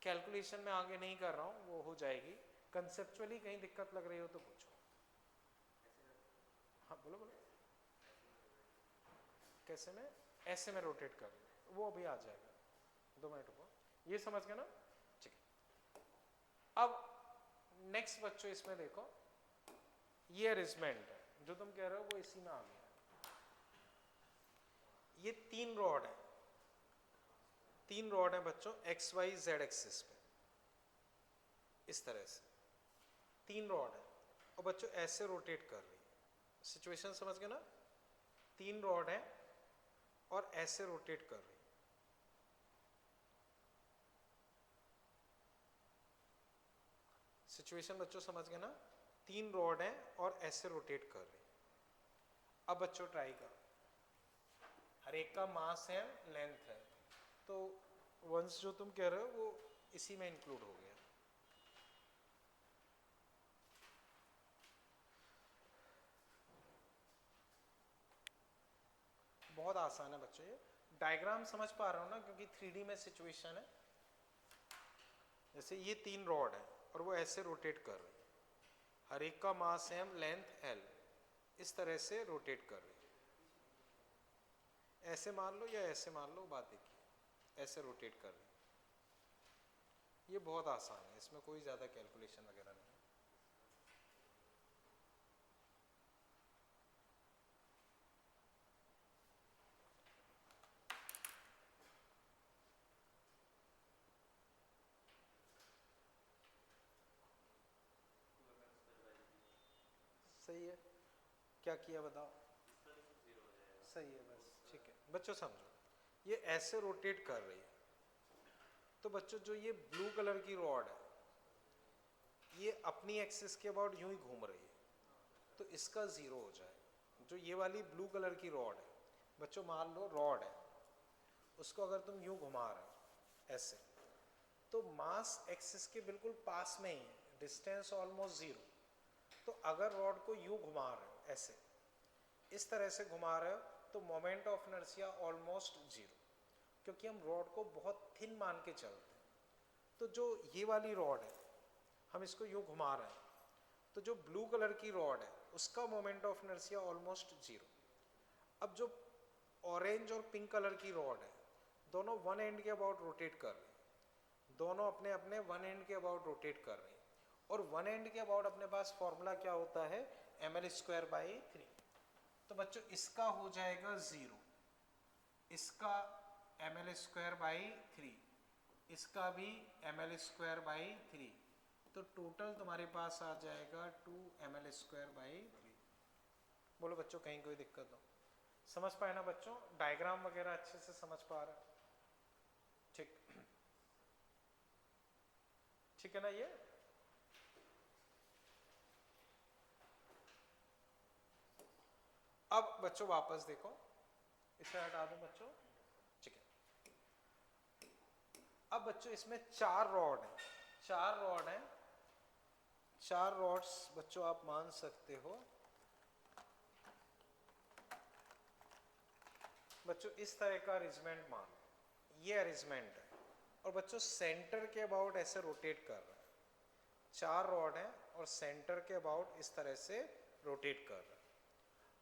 कैलकुलेशन में आगे नहीं कर रहा हूँ, वो हो जाएगी। कंसेप्चुअली कहीं दिक्कत लग रही हो तो पूछो। हाँ बोलो बोलो। कैसे में? ऐसे में रोटेट कर लो, वो अभी आ जाएगा, 2 मिनट रुको। ये समझ गए ना? ठीक है। अब नेक्स्ट बच्चों इसमें देखो, ये अरेंजमेंट है जो तुम कह रहे हो वो इसी में आ गया। ये 3 रॉड है, 3 रॉड है बच्चों एक्स वाई जेड एक्सिस पे, इस तरह से 3 रॉड है, और बच्चों ऐसे रोटेट कर रही है। सिचुएशन समझ गए ना? 3 रॉड है और ऐसे रोटेट कर रही है। सिचुएशन बच्चों समझ गए ना? 3 रॉड है और ऐसे रोटेट कर रही है। अब बच्चों ट्राई करो, हर एक का मास है, लेंथ है, तो वंस जो तुम कह रहे हो वो इसी में इंक्लूड हो गया। बहुत आसान है बच्चों, ये डायग्राम समझ पा रहे हो ना, क्योंकि 3D में सिचुएशन है। जैसे ये 3 रॉड है और वो ऐसे रोटेट कर रही है, हर एक का मास m, लेंथ l, इस तरह से रोटेट कर रही है। ऐसे मान लो या ऐसे मान लो, बात एक ही, ऐसे रोटेट कर रही है। ये बहुत आसान है, इसमें कोई ज़्यादा कैलकुलेशन वगैरह नहीं है। सही है, क्या किया बताओ? सही है, बस ठीक है। बच्चों समझो, ये ऐसे रोटेट कर रही है, तो बच्चों जो ये ब्लू कलर की रॉड है ये अपनी एक्सिस के अबाउट यूं ही घूम रही है, तो इसका 0 हो जाएगा। जो ये वाली ब्लू कलर की रॉड है बच्चों, मान लो रॉड है, उसको अगर तुम यूं घुमा रहे हो ऐसे, तो मास एक्सिस के बिल्कुल पास में ही है, डिस्टेंस ऑलमोस्ट 0। तो अगर रॉड को यूं घुमा रहे हो ऐसे, इस तरह से घुमा रहे हो, तो मोमेंट ऑफ इनर्शिया ऑलमोस्ट 0, क्योंकि हम रॉड को बहुत थिन मान के चलते हैं। तो जो ये वाली रॉड है हम इसको यूं घुमा रहे हैं, तो जो ब्लू कलर की रॉड है उसका मोमेंट ऑफ इनर्शिया ऑलमोस्ट 0। अब जो ऑरेंज और पिंक कलर की रॉड है दोनों वन एंड के अबाउट रोटेट कर रही है, दोनों अपने अपने वन एंड के अबाउट रोटेट कर रही है, और वन एंड के अबाउट अपने पास फॉर्मूला क्या होता है, ml²/3। तो बच्चों इसका हो जाएगा 0, इसका ml²/3, इसका भी ml²/3, तो टोटल तुम्हारे पास आ जाएगा 2ml²/3। बोलो बच्चों कहीं कोई दिक्कत हो? समझ पाए ना बच्चों? डायग्राम वगैरह अच्छे से समझ पा रहे? ठीक, ठीक है ना ये? अब बच्चों वापस देखो, इसे हटा दो बच्चों, ठीक है। अब बच्चों इसमें 4 रॉड है, 4 रॉड है, 4 रॉड्स बच्चों आप मान सकते हो बच्चों इस तरह का अरेंजमेंट मान, ये अरेंजमेंट है, और बच्चों सेंटर के अबाउट ऐसे रोटेट कर रहा है, 4 रॉड है और सेंटर के अबाउट इस तरह से रोटेट कर रहा है।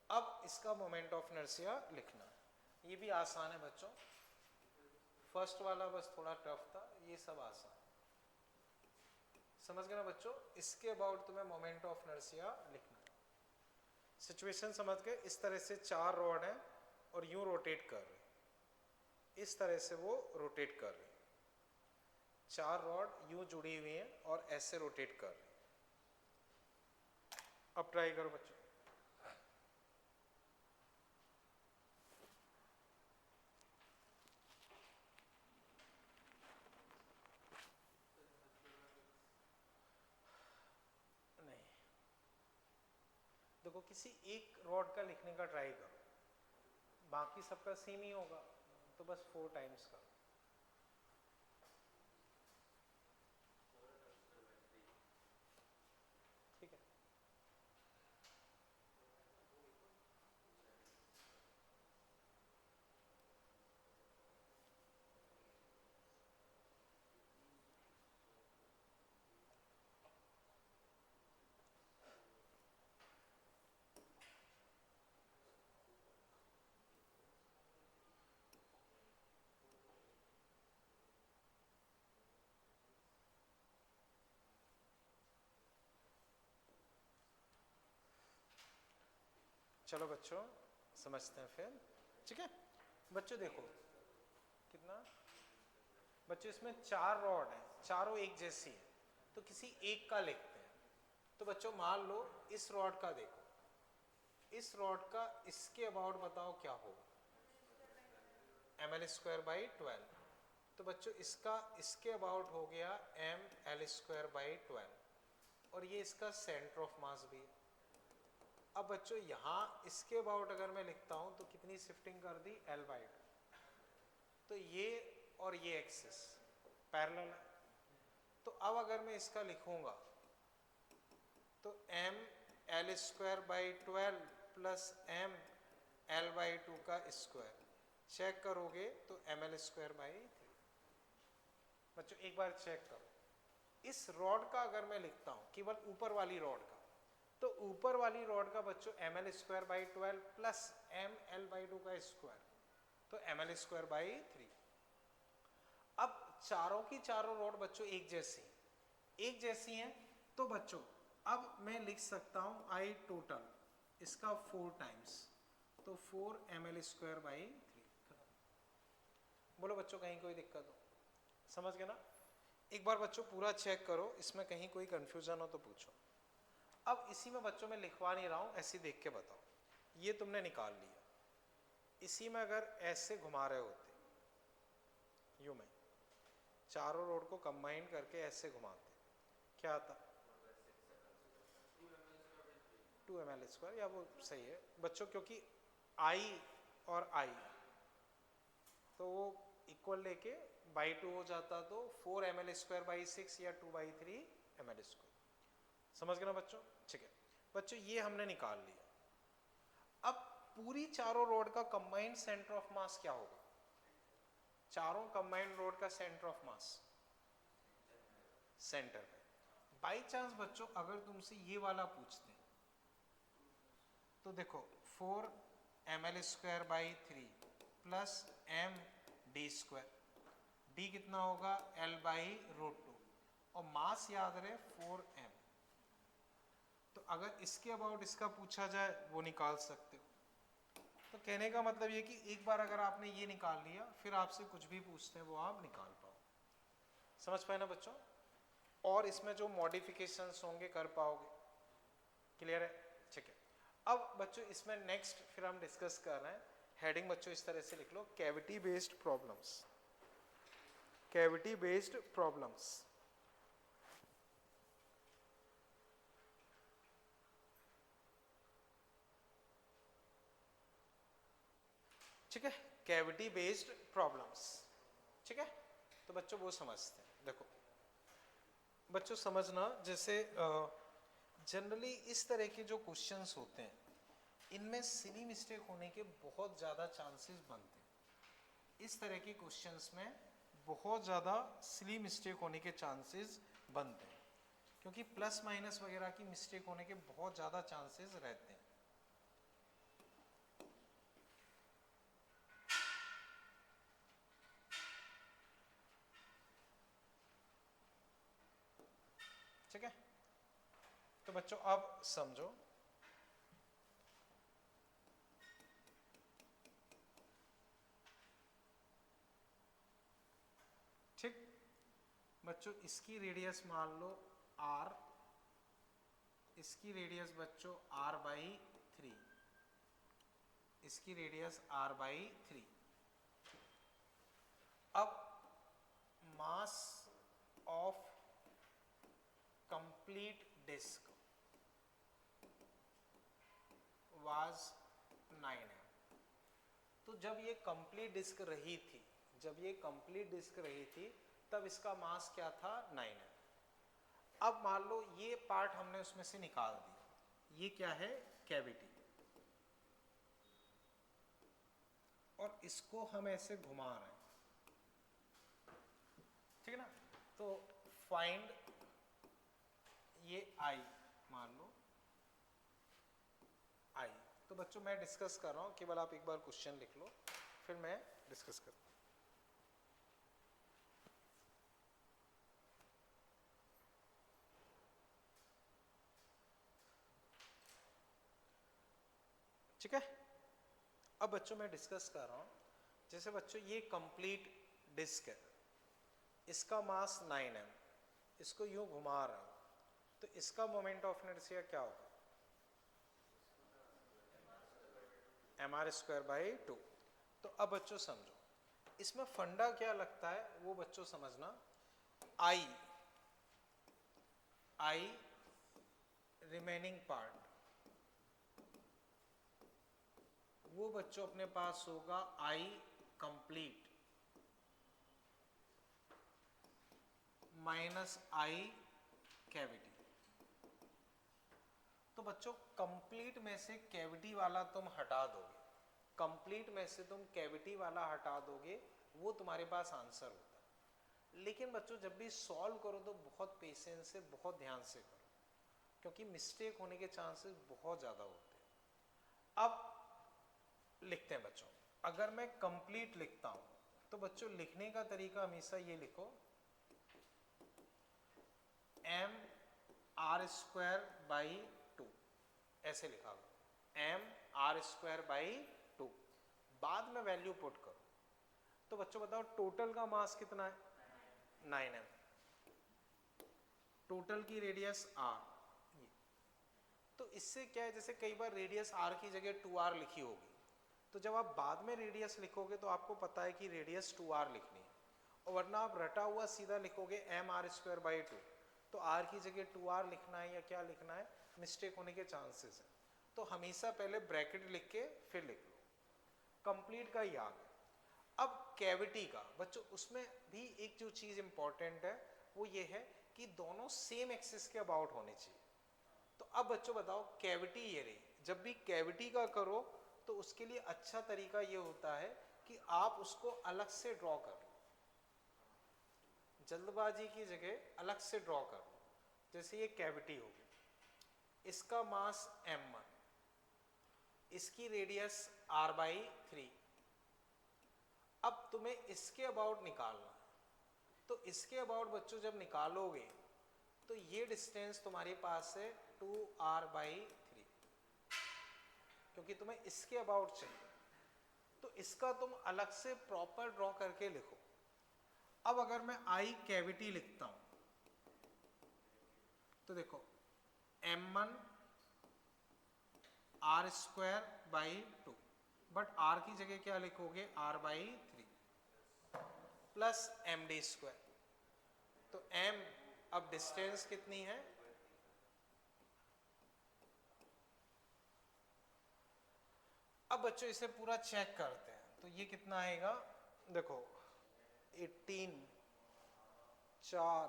अब इसका मोमेंट ऑफ इनर्शिया लिखना, ये भी आसान है बच्चों, फर्स्ट वाला बस थोड़ा टफ था, ये सब आसान। समझ गए ना बच्चों? इसके अबाउट तुम्हें मोमेंट ऑफ इनर्शिया लिखना है। सिचुएशन समझ गए? इस तरह से 4 रॉड है और यूं रोटेट कर रहे, इस तरह से वो रोटेट कर रहे, 4 रॉड यूं जुड़ी हुई हैं और ऐसे रोटेट कर रहे। अब ट्राई करो बच्चों। नहीं, देखो किसी एक रॉड का लिखने का ट्राई करो, बाकी सबका सेम ही होगा, तो बस 4 टाइम्स करो। ठीक है, चलो बच्चों समझते हैं फिर, ठीक है। बच्चों देखो कितना, बच्चों इसमें 4 रॉड है, चारों एक जैसी है, तो किसी एक का लिखते हैं। तो बच्चों मान लो इस रॉड का देखो, इस रॉड का इसके अबाउट बताओ क्या होगा, ml²/12। तो बच्चों इसका इसके अबाउट हो गया ml²/12, और ये इसका सेंटर ऑफ मास भी। अब बच्चों यहाँ इसके अबाउट अगर मैं लिखता हूं तो कितनी शिफ्टिंग कर दी, L/2। तो ये और ये एक्सिस पैरेलल है, तो अब अगर मैं इसका लिखूंगा तो ml²/12 प्लस ml/2 का स्क्वायर, चेक करोगे तो ml²/3। बच्चों एक बार चेक करो, इस रॉड का अगर मैं लिखता हूं केवल ऊपर वाली रॉड का, तो ऊपर वाली रॉड का बच्चों ml²/12 प्लस ml/2 का स्क्वायर, तो ml²/3। अब चारों की चारों रॉड बच्चों एक जैसी हैं, तो बच्चों अब मैं लिख सकता हूं I टोटल इसका 4 टाइम्स, तो 4 ml²/3। बोलो बच्चों कहीं कोई दिक्कत हो? समझ गए ना? एक बार बच्चों पूरा चेक करो, इसमें कहीं कोई कंफ्यूजन हो तो पूछो। अब इसी में बच्चों मैं लिखवा नहीं रहा हूं, ऐसे देख के बताओ, ये तुमने निकाल लिया, इसी में अगर ऐसे घुमा रहे होते यूं में, चारों रोड को कंबाइन करके ऐसे घुमाते, क्या आता, 2ml², या वो सही है बच्चों, क्योंकि I और I तो वो इक्वल लेके बाई 2 हो जाता, तो 4 ml²/6 या 2/3 ml²। समझ गए ना बच्चों? ठीक है बच्चों, ये हमने निकाल लिया। अब पूरी चारों रोड का कंबाइंड सेंटर ऑफ मास क्या होगा? चारों कंबाइंड रोड का सेंटर ऑफ मास सेंटर पे। बाई चांस बच्चों अगर तुमसे ये वाला पूछते हैं तो देखो 4 ml²/3 प्लस md², d कितना होगा, L/√2, और मास याद रहे 4m। तो अगर इसके अबाउट इसका पूछा जाए वो निकाल सकते हो। तो कहने का मतलब ये कि एक बार अगर आपने ये निकाल लिया, फिर आपसे कुछ भी पूछते हैं वो आप निकाल पाओ। समझ पाए ना बच्चों? और इसमें जो मॉडिफिकेशंस होंगे कर पाओगे, क्लियर है? ठीक है। अब बच्चों इसमें नेक्स्ट फिर हम डिस्कस कर रहे हैं, हेडिंग बच्चों इस तरह से लिख लो, cavity based problems. Cavity based problems, ठीक है, कैविटी बेस्ड प्रॉब्लम्स, ठीक है। तो बच्चों वो समझते हैं। देखो बच्चों समझना, जैसे जनरली इस तरह के जो क्वेश्चंस होते हैं इनमें सिली मिस्टेक होने के बहुत ज़्यादा चांसेस बनते हैं। इस तरह के क्वेश्चंस में बहुत ज़्यादा सिली मिस्टेक होने के चांसेस बनते हैं, क्योंकि प्लस माइनस वगैरह की मिस्टेक होने के बहुत ज़्यादा चांसेस रहते हैं। ठीक है, तो बच्चों अब समझो, ठीक बच्चों, इसकी रेडियस मान लो r, इसकी रेडियस बच्चों r/3, इसकी रेडियस r/3। अब mass of complete disc was 9m। तो जब ये कंप्लीट डिस्क रही थी, जब ये कंप्लीट डिस्क रही थी तब इसका मास क्या था? 9m। अब मान लो ये पार्ट हमने उसमें से निकाल दिया, ये क्या है? कैविटी। और इसको हम ऐसे घुमा रहे हैं, ठीक है ना? तो फाइंड ये आई, मान लो आई। तो बच्चों मैं डिस्कस कर रहा हूं, केवल आप एक बार क्वेश्चन लिख लो फिर मैं डिस्कस करता हूं। ठीक है, अब बच्चों मैं डिस्कस कर रहा हूं, जैसे बच्चों ये कंप्लीट डिस्क है, इसका मास 9m, इसको यूं घुमा रहा हूं, तो इसका मोमेंट ऑफ इनर्शिया क्या होगा? mr²/2। तो अब बच्चों समझो, इसमें फंडा क्या लगता है वो बच्चों समझना। आई रिमेनिंग पार्ट वो बच्चों अपने पास होगा आई कंप्लीट माइनस आई कैविटी। तो बच्चों कंप्लीट में से कैविटी वाला तुम हटा दोगे, कंप्लीट में से तुम कैविटी वाला हटा दोगे, वो तुम्हारे पास आंसर होता है। लेकिन बच्चों जब भी सॉल्व करो तो बहुत पेशेंस से, बहुत ध्यान से करो, क्योंकि मिस्टेक होने के चांसेस बहुत ज़्यादा होते हैं। अब लिखते हैं बच्चों, अगर मैं कंप्लीट लिखता हूं तो बच्चों लिखने का तरीका हमेशा ये लिखो, mr²/2 ऐसे लिखा हुआ, mr²/2, बाद में वैल्यू पुट करो। तो बच्चों बताओ टोटल का मास कितना है? 9m। टोटल की रेडियस r। तो इससे क्या है, जैसे कई बार रेडियस r की जगह 2r लिखी होगी, तो जब आप बाद में रेडियस लिखोगे तो आपको पता है कि रेडियस 2r लिखनी है, और वरना आप रटा हुआ सीधा लिखोगे mr²/2, तो r की जगह 2r लिखना है या क्या लिखना है, मिस्टेक होने के चांसेस है। तो हमेशा पहले ब्रैकेट लिख के फिर लिख लो। कंप्लीट का याद। अब कैविटी का बच्चों, उसमें भी एक जो चीज इंपॉर्टेंट है वो ये है कि दोनों सेम एक्सिस के अबाउट होने चाहिए। तो अब बच्चों बताओ, कैविटी ये रही, जब भी कैविटी का करो तो उसके लिए अच्छा तरीका ये होता है कि आप उसको अलग से ड्रॉ कर लो, जल्दबाजी की जगह अलग से ड्रॉ कर लो। जैसे ये कैविटी होगी, इसका मास m1, इसकी रेडियस r/3। अब तुम्हें इसके अबाउट निकालना, तो इसके अबाउट बच्चों जब निकालोगे तो ये डिस्टेंस तुम्हारे पास है 2r/3, क्योंकि तुम्हें इसके अबाउट चाहिए, तो इसका तुम अलग से प्रॉपर ड्रॉ करके लिखो। अब अगर मैं आई कैविटी लिखता हूं तो देखो m1 R square by 2, but R की जगह क्या लिखोगे R by 3 plus M D square. तो m अब डिस्टेंस कितनी है, अब बच्चों इसे पूरा चेक करते हैं तो ये कितना आएगा, देखो 18 4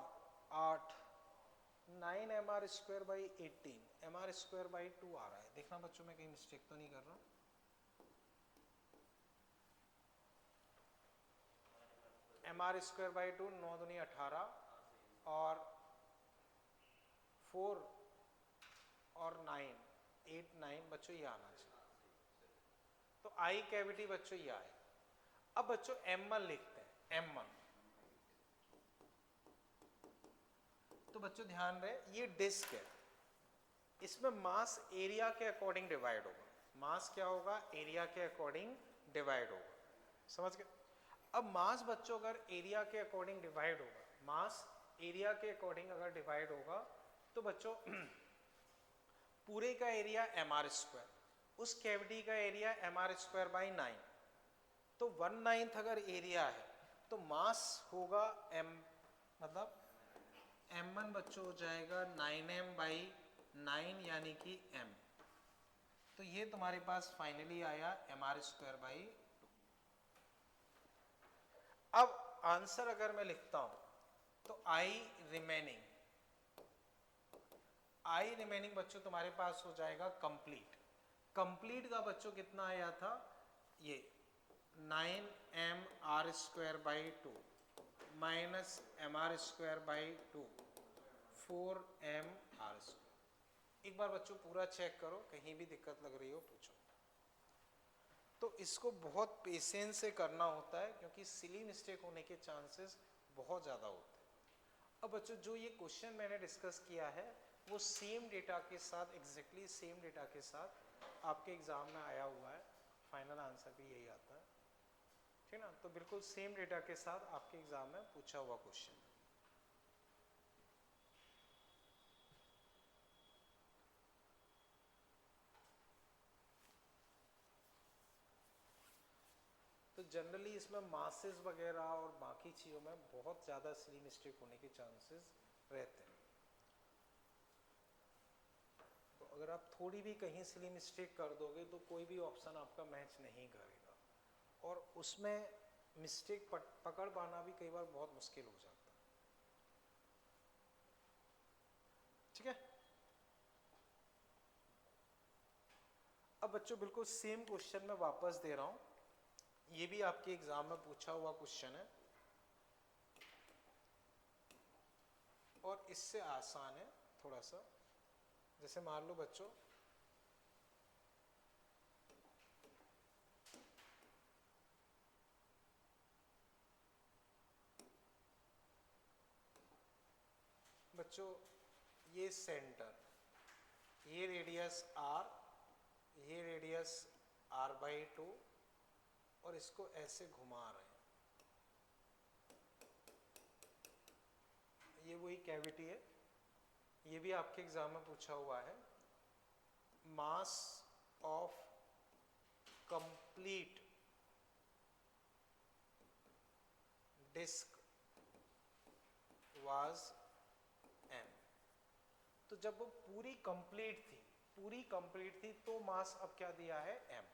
8 9 M R square by 18 M R square by 2 आ रहा है। देखना बच्चों मैं कहीं मिस्टेक तो नहीं कर रहा, एम आर स्क्वायर बाई 2 9 दूनी 18 और 4 और 9 8 9 बच्चों ये आना चाहिए। तो आई कैविटी बच्चों ये आए। अब बच्चों m1 लिखते हैं, m1 तो बच्चों ध्यान रहे ये डिस्क है, इसमें मास एरिया के अकॉर्डिंग डिवाइड होगा। मास क्या होगा, एरिया के अकॉर्डिंग डिवाइड होगा, समझ गए। अब मास बच्चों अगर एरिया के अकॉर्डिंग डिवाइड होगा, मास एरिया के अकॉर्डिंग अगर डिवाइड होगा तो बच्चों पूरे का एरिया एम आर स्क्वायर, उस कैविटी का area M R square by 9, तो 1/9 अगर एरिया है तो मास होगा m, मतलब m1 बच्चों हो जाएगा 9m बाई 9 यानी कि m। तो ये तुम्हारे पास फाइनली आया एम आर स्क्वायर बाई 2। अब आंसर अगर मैं लिखता हूं तो आई रिमेनिंग बच्चों तुम्हारे पास हो जाएगा कंप्लीट। कंप्लीट का बच्चों कितना आया था, ये 9m R square by 2 minus M R square by 2 4m R square. एक बार बच्चों पूरा चेक करो, कहीं भी दिक्कत लग रही हो पूछो। तो इसको बहुत पेशेंस से करना होता है क्योंकि सिली मिस्टेक होने के चांसेस बहुत ज़्यादा होते हैं। अब बच्चों जो ये क्वेश्चन मैंने डिस्कस किया है वो सेम डेटा के साथ, एग्जैक्टली सेम डेटा के साथ आपके एग्जाम में आया हुआ है, फाइनल आंसर भी यही आता है, ठीक ना। तो बिल्कुल सेम डेटा के साथ आपके एग्जाम में पूछा हुआ क्वेश्चन। तो जनरली इसमें मासेस वगैरह और बाकी चीज़ों में बहुत ज़्यादा सिली मिस्टेक होने के चांसेस रहते हैं। तो अगर आप थोड़ी भी कहीं सिली मिस्टेक कर दोगे तो कोई भी ऑप्शन आपका मैच नहीं करेगा, और उसमें मिस्टेक पकड़ पाना भी कई बार बहुत मुश्किल हो जाता है, ठीक है। अब बच्चों बिल्कुल सेम क्वेश्चन मैं वापस दे रहा हूं, ये भी आपके एग्जाम में पूछा हुआ क्वेश्चन है और इससे आसान है थोड़ा सा। जैसे मान लो बच्चों ये सेंटर, ये रेडियस r, ये रेडियस r बाई 2 और इसको ऐसे घुमा रहे हैं, ये वही कैविटी है, ये भी आपके एग्जाम में पूछा हुआ है। Mass of complete disc was m। तो जब वो पूरी कंप्लीट थी तो मास अब क्या दिया है m।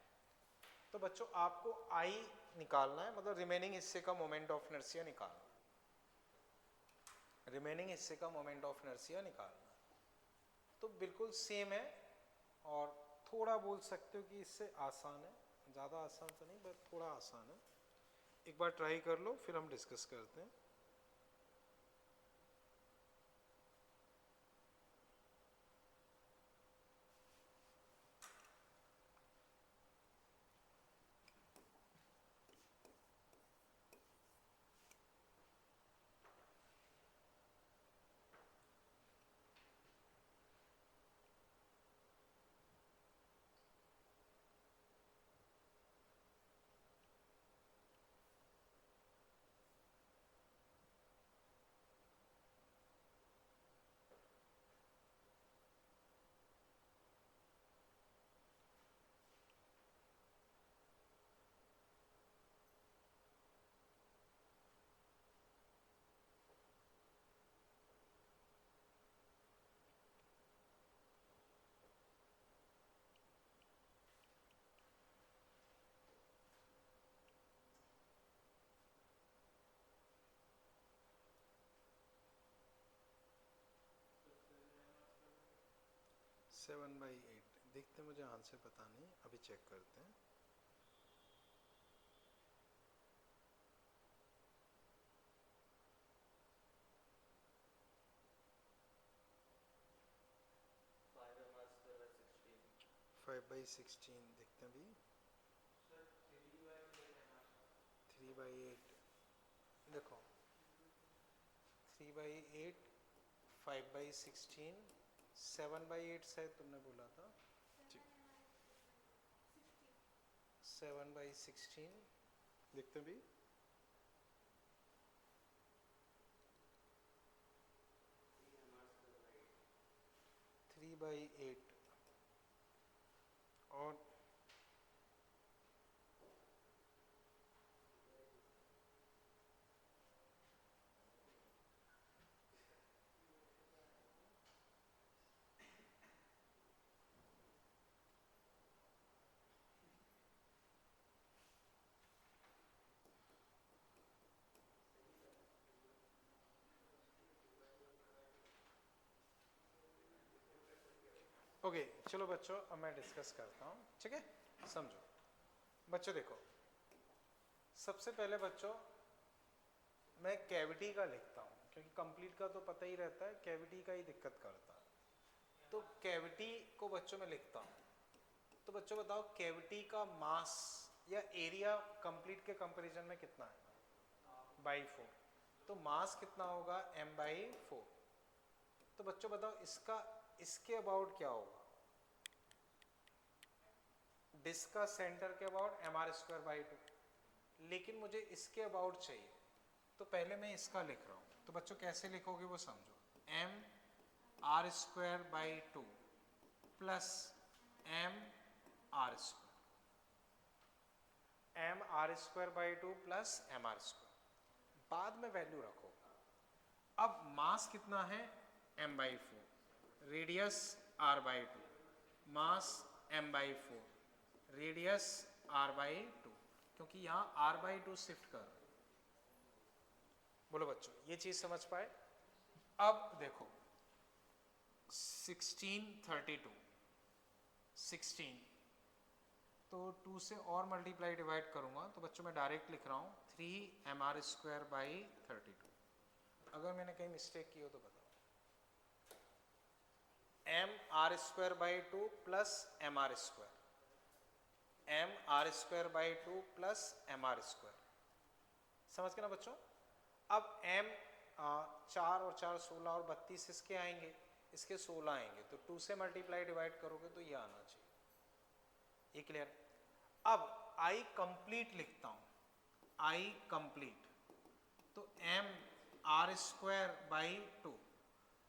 तो बच्चों आपको I निकालना है, मतलब रिमेनिंग हिस्से का मोमेंट ऑफ इनर्शिया निकालना है, रिमेनिंग हिस्से का मोमेंट ऑफ इनर्शिया निकालना है। तो बिल्कुल सेम है और थोड़ा बोल सकते हो कि इससे आसान है, ज़्यादा आसान तो नहीं बट थोड़ा आसान है। एक बार ट्राई कर लो फिर हम डिस्कस करते हैं। 7/8 देखते हैं, मुझे आंसर पता नहीं, अभी चेक करते हैं। फाइव बाई 16 देखते हैं अभी। 3/8 देखो, 3/8 5/16 7/8 शायद तुमने बोला था। 7/16 देखते हैं अभी। 3/8 और ओके चलो बच्चों, अब मैं डिस्कस करता हूँ, ठीक है। समझो बच्चों, देखो सबसे पहले बच्चों मैं कैविटी का लिखता हूँ, क्योंकि कंप्लीट का तो पता ही रहता है, कैविटी का ही दिक्कत करता है। तो कैविटी को बच्चों में लिखता हूँ। तो बच्चों बताओ, कैविटी का मास या एरिया कंप्लीट के कंपैरिजन में कितना है? /4। तो मास कितना होगा? m/4। तो बच्चों बताओ, इसका इसके अबाउट क्या होगा? डिस्क का सेंटर के अबाउट mr²/2। लेकिन मुझे इसके अबाउट चाहिए, तो पहले मैं इसका लिख रहा हूं। तो बच्चों कैसे लिखोगे वो समझो। mr²/2 plus mr², mr²/2 plus mr²। बाद में वैल्यू रखो। अब मास कितना है? m/4, रेडियस r/2, मास m/4, रेडियस r/2, क्योंकि यहाँ r/2 शिफ्ट कर। बोलो बच्चों, ये चीज समझ पाए? अब देखो 1632, 16 तो 2 से और मल्टीप्लाई डिवाइड करूंगा, तो बच्चों मैं डायरेक्ट लिख रहा हूँ 3mr²/32। अगर मैंने कहीं मिस्टेक की हो तो बताओ। mr²/2 plus mr², mr²/2 plus mr²। समझ गए ना बच्चों? अब m 4 और 4 16 और 32 इसके आएंगे, इसके 16 आएंगे, तो 2 से मल्टीप्लाई डिवाइड करोगे तो ये आना चाहिए। ये क्लियर? अब I कंप्लीट लिखता हूं, I कंप्लीट। तो mr²/2,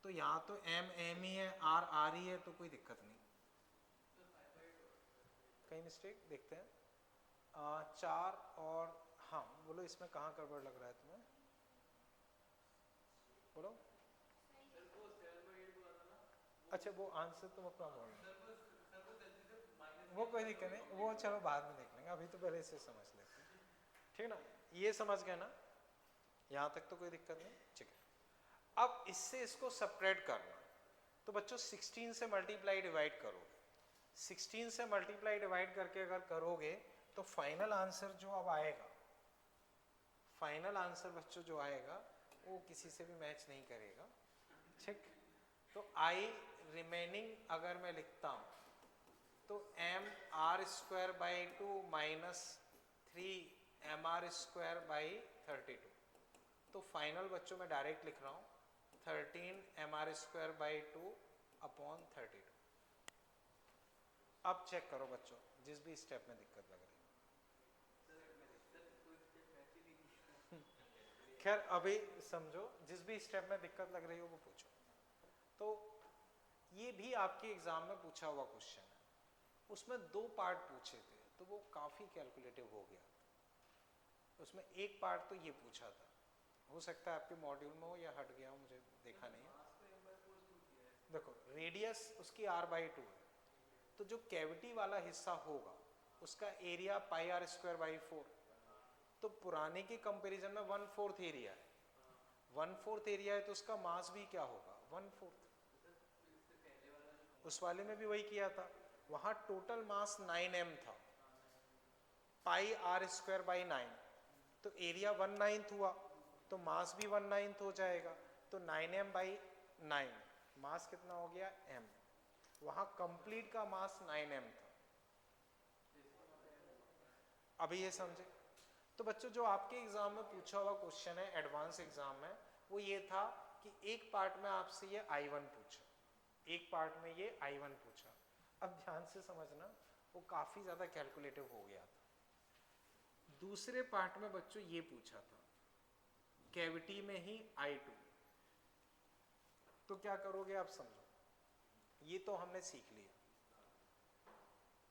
तो यहाँ तो m ही है, r ही है, तो कोई दिक्कत नहीं। कहीं मिस्टेक देखते हैं। 4 और हाँ बोलो, इसमें कहाँ गड़बड़ लग रहा है तुम्हें? बोलो। अच्छा वो आंसर तुम अपना बोल, वो कोई दिक्कत नहीं, वो चलो बाद में देख लेंगे, अभी तो पहले इसे समझ लेते हैं, ठीक ना? ये समझ गए ना? यहाँ तक तो कोई दिक्कत नहीं, ठीक है। अब इससे इसको सेपरेट करना, तो बच्चों 16 से मल्टीप्लाई डिवाइड करोगे। 16 से मल्टीप्लाई डिवाइड करके अगर करोगे तो फाइनल आंसर जो अब आएगा, फाइनल आंसर बच्चों जो आएगा वो किसी से भी मैच नहीं करेगा, ठीक? तो I रिमेनिंग अगर मैं लिखता हूं तो mr²/2 माइनस 3mr²/32। तो फाइनल बच्चों मैं डायरेक्ट लिख रहा हूं 13mr²/2 अपॉन 32। अब चेक करो बच्चों, जिस भी स्टेप में दिक्कत लग रही है। खैर अभी समझो, जिस भी स्टेप में दिक्कत लग रही हो वो पूछो। तो ये भी आपके एग्जाम में पूछा हुआ क्वेश्चन है, उसमें 2 पार्ट पूछे थे, तो वो काफी कैलकुलेटिव हो गया। उसमें एक पार्ट तो ये पूछा था, हो सकता है आपके मॉड्यूल में हो या हट गया हो, मुझे देखा नहीं है। देखो रेडियस उसकी r/2 है, तो जो कैविटी वाला हिस्सा होगा उसका एरिया πr²/4। तो पुराने के कंपैरिजन में 1/4 एरिया है, 1/4 एरिया है, तो उसका मास भी क्या होगा? 1/4। उस वाले में भी वही किया था, वहां टोटल मास 9m था, पाई आर स्क्वायर बाई 9, तो एरिया 1/9 हुआ, तो मास भी 1/9 हो जाएगा, तो 9m बाई 9, मास कितना हो गया m, वहां कंप्लीट का मास 9m था। अभी ये समझे? तो बच्चों जो आपके एग्जाम में पूछा हुआ क्वेश्चन है एडवांस एग्जाम में, वो ये था कि एक पार्ट में आपसे ये I1 पूछा, एक पार्ट में ये I1 पूछा। अब ध्यान से समझना, वो काफी ज्यादा कैलकुलेटिव हो गया था। दूसरे पार्ट में बच्चों ये पूछा था कैविटी में ही I2, तो क्या करोगे आप समझो, ये तो हमने सीख लिया,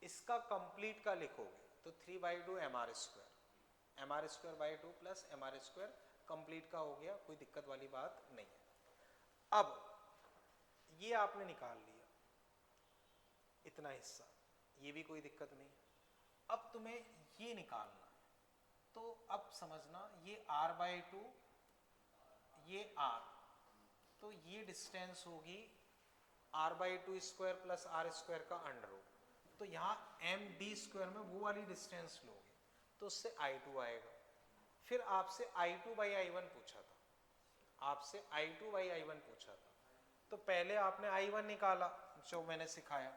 इसका कंप्लीट का लिखोगे तो 3/2 mr² by 2 plus mr² complete का हो गया, कोई दिक्कत वाली बात नहीं है। अब ये आपने निकाल लिया इतना हिस्सा, ये भी कोई दिक्कत नहीं है। अब तुम्हें ये निकालना है, तो अब समझना ये r/2, ये r, तो ये डिस्टेंस होगी r/2² प्लस r² का अंडर रूट, तो यहाँ md² में वो वाली डिस्टेंस लोगे तो उससे I2 आएगा। फिर आपसे I2/I1 पूछा था, आपसे I2/I1 पूछा था, तो पहले आपने I1 निकाला जो मैंने सिखाया,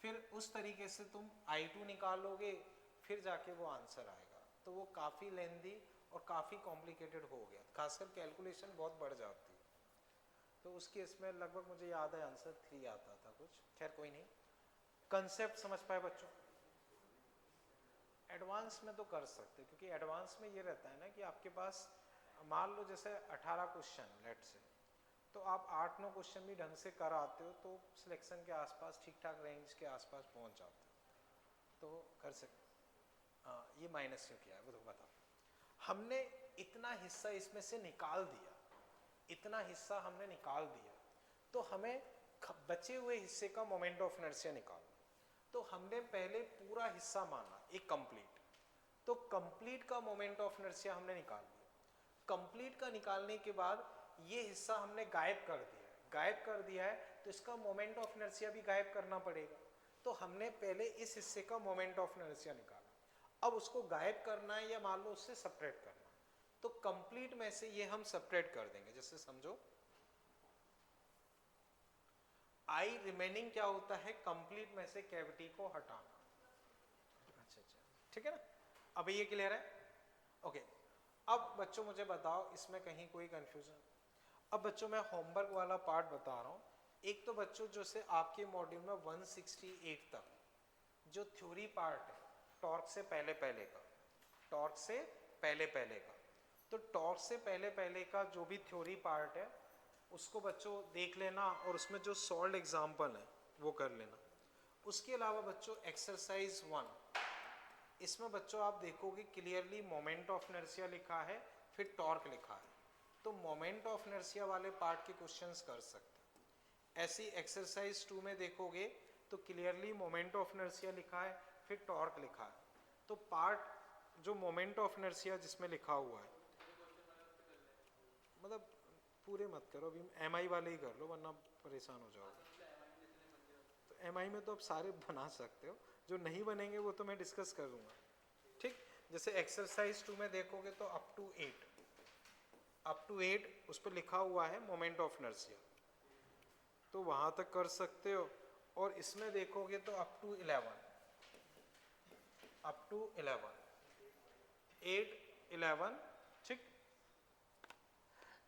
फिर उस तरीके से तुम I2 निकालोगे, फिर जाके वो आंसर आएगा। तो वो काफ़ी लेंदी और काफ़ी कॉम्प्लिकेटेड हो गया, खासकर कैलकुलेशन बहुत बढ़ जाती है। तो उस केस में लगभग मुझे याद है आंसर 3 आता था कुछ, खैर कोई नहीं। कंसेप्ट समझ पाए बच्चों? एडवांस में तो कर सकते, क्योंकि एडवांस में ये रहता है ना कि आपके पास मान लो जैसे 18 क्वेश्चन लेट से, तो आप 8-9 क्वेश्चन भी ढंग से कर आते हो तो सिलेक्शन के आसपास ठीक ठाक रेंज के आसपास पहुंच जाते हो, तो कर सकते। हाँ, ये माइनस क्यों किया है वो तो बताओ। हमने इतना हिस्सा इसमें से निकाल दिया, इतना हिस्सा हमने निकाल दिया, तो हमें बचे हुए हिस्से का मोमेंट ऑफ इनर्शिया निकालना। तो हमने पहले पूरा हिस्सा माना एक कंप्लीट, तो कंप्लीट का मोमेंट ऑफ इनर्शिया हमने निकाल लिया। कंप्लीट का निकालने के बाद ये हिस्सा हमने गायब कर दिया है, गायब कर दिया है तो इसका मोमेंट ऑफ इनर्शिया भी गायब करना पड़ेगा। तो हमने पहले इस हिस्से का मोमेंट ऑफ इनर्शिया निकाला, अब उसको गायब करना है या मान लो उससे सेपरेट करना है, तो कंप्लीट में से ये हम सेपरेट कर देंगे। जैसे समझो आई रिमेनिंग क्या होता है, कंप्लीट में से कैविटी को हटाना। अच्छा, ठीक है ना, अब ये क्लियर है? ओके। अब बच्चों मुझे बताओ इसमें कहीं कोई कंफ्यूजन? अब बच्चों मैं होमवर्क वाला पार्ट बता रहा हूँ। एक तो बच्चों जैसे आपके मॉड्यूल में 168 तक जो थ्योरी पार्ट है टॉर्क से पहले पहले का, टॉर्क से पहले पहले का, तो टॉर्क से पहले पहले का जो भी थ्योरी पार्ट है उसको बच्चों देख लेना, और उसमें जो सॉल्व एग्जाम्पल है वो कर लेना। उसके अलावा बच्चों एक्सरसाइज 1, इसमें बच्चों आप देखोगे क्लियरली मोमेंट ऑफ इनर्शिया लिखा है, फिर टॉर्क लिखा है, तो मोमेंट ऑफ इनर्शिया वाले पार्ट के क्वेश्चंस कर सकते हैं। ऐसी एक्सरसाइज 2 में देखोगे तो क्लियरली मोमेंट ऑफ इनर्शिया लिखा है, फिर टॉर्क लिखा है, तो पार्ट जो मोमेंट ऑफ इनर्शिया जिसमें लिखा हुआ है, मतलब पूरे मत करो, अभी MI वाले ही कर लो वरना परेशान हो जाओगे। तो MI में तो आप सारे बना सकते हो, जो नहीं बनेंगे वो तो मैं डिस्कस करूँगा, ठीक। जैसे एक्सरसाइज 2 में देखोगे तो अप टू 8 उस पर लिखा हुआ है मोमेंट ऑफ इनर्शिया, तो वहाँ तक कर सकते हो। और इसमें देखोगे तो अप टू 11, 8, 11, ठीक।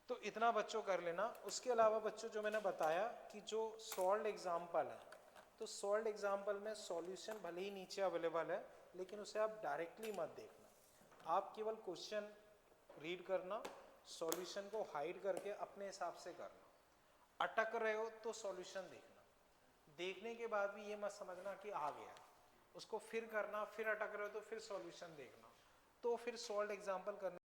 तो इतना बच्चों कर लेना। उसके अलावा बच्चों जो मैंने बताया कि जो सॉल्व्ड एग्जाम्पल है, तो सॉल्व्ड एग्जाम्पल में सॉल्यूशन भले ही नीचे अवेलेबल है, लेकिन उसे आप डायरेक्टली मत देखना, आप केवल क्वेश्चन रीड करना, सॉल्यूशन को हाइड करके अपने हिसाब से करना। अटक रहे हो तो सॉल्यूशन देखना, देखने के बाद भी ये मत समझना कि आ गया, उसको फिर करना, फिर अटक रहे हो तो फिर सॉल्यूशन देखना, तो फिर सॉल्व्ड एग्जाम्पल करना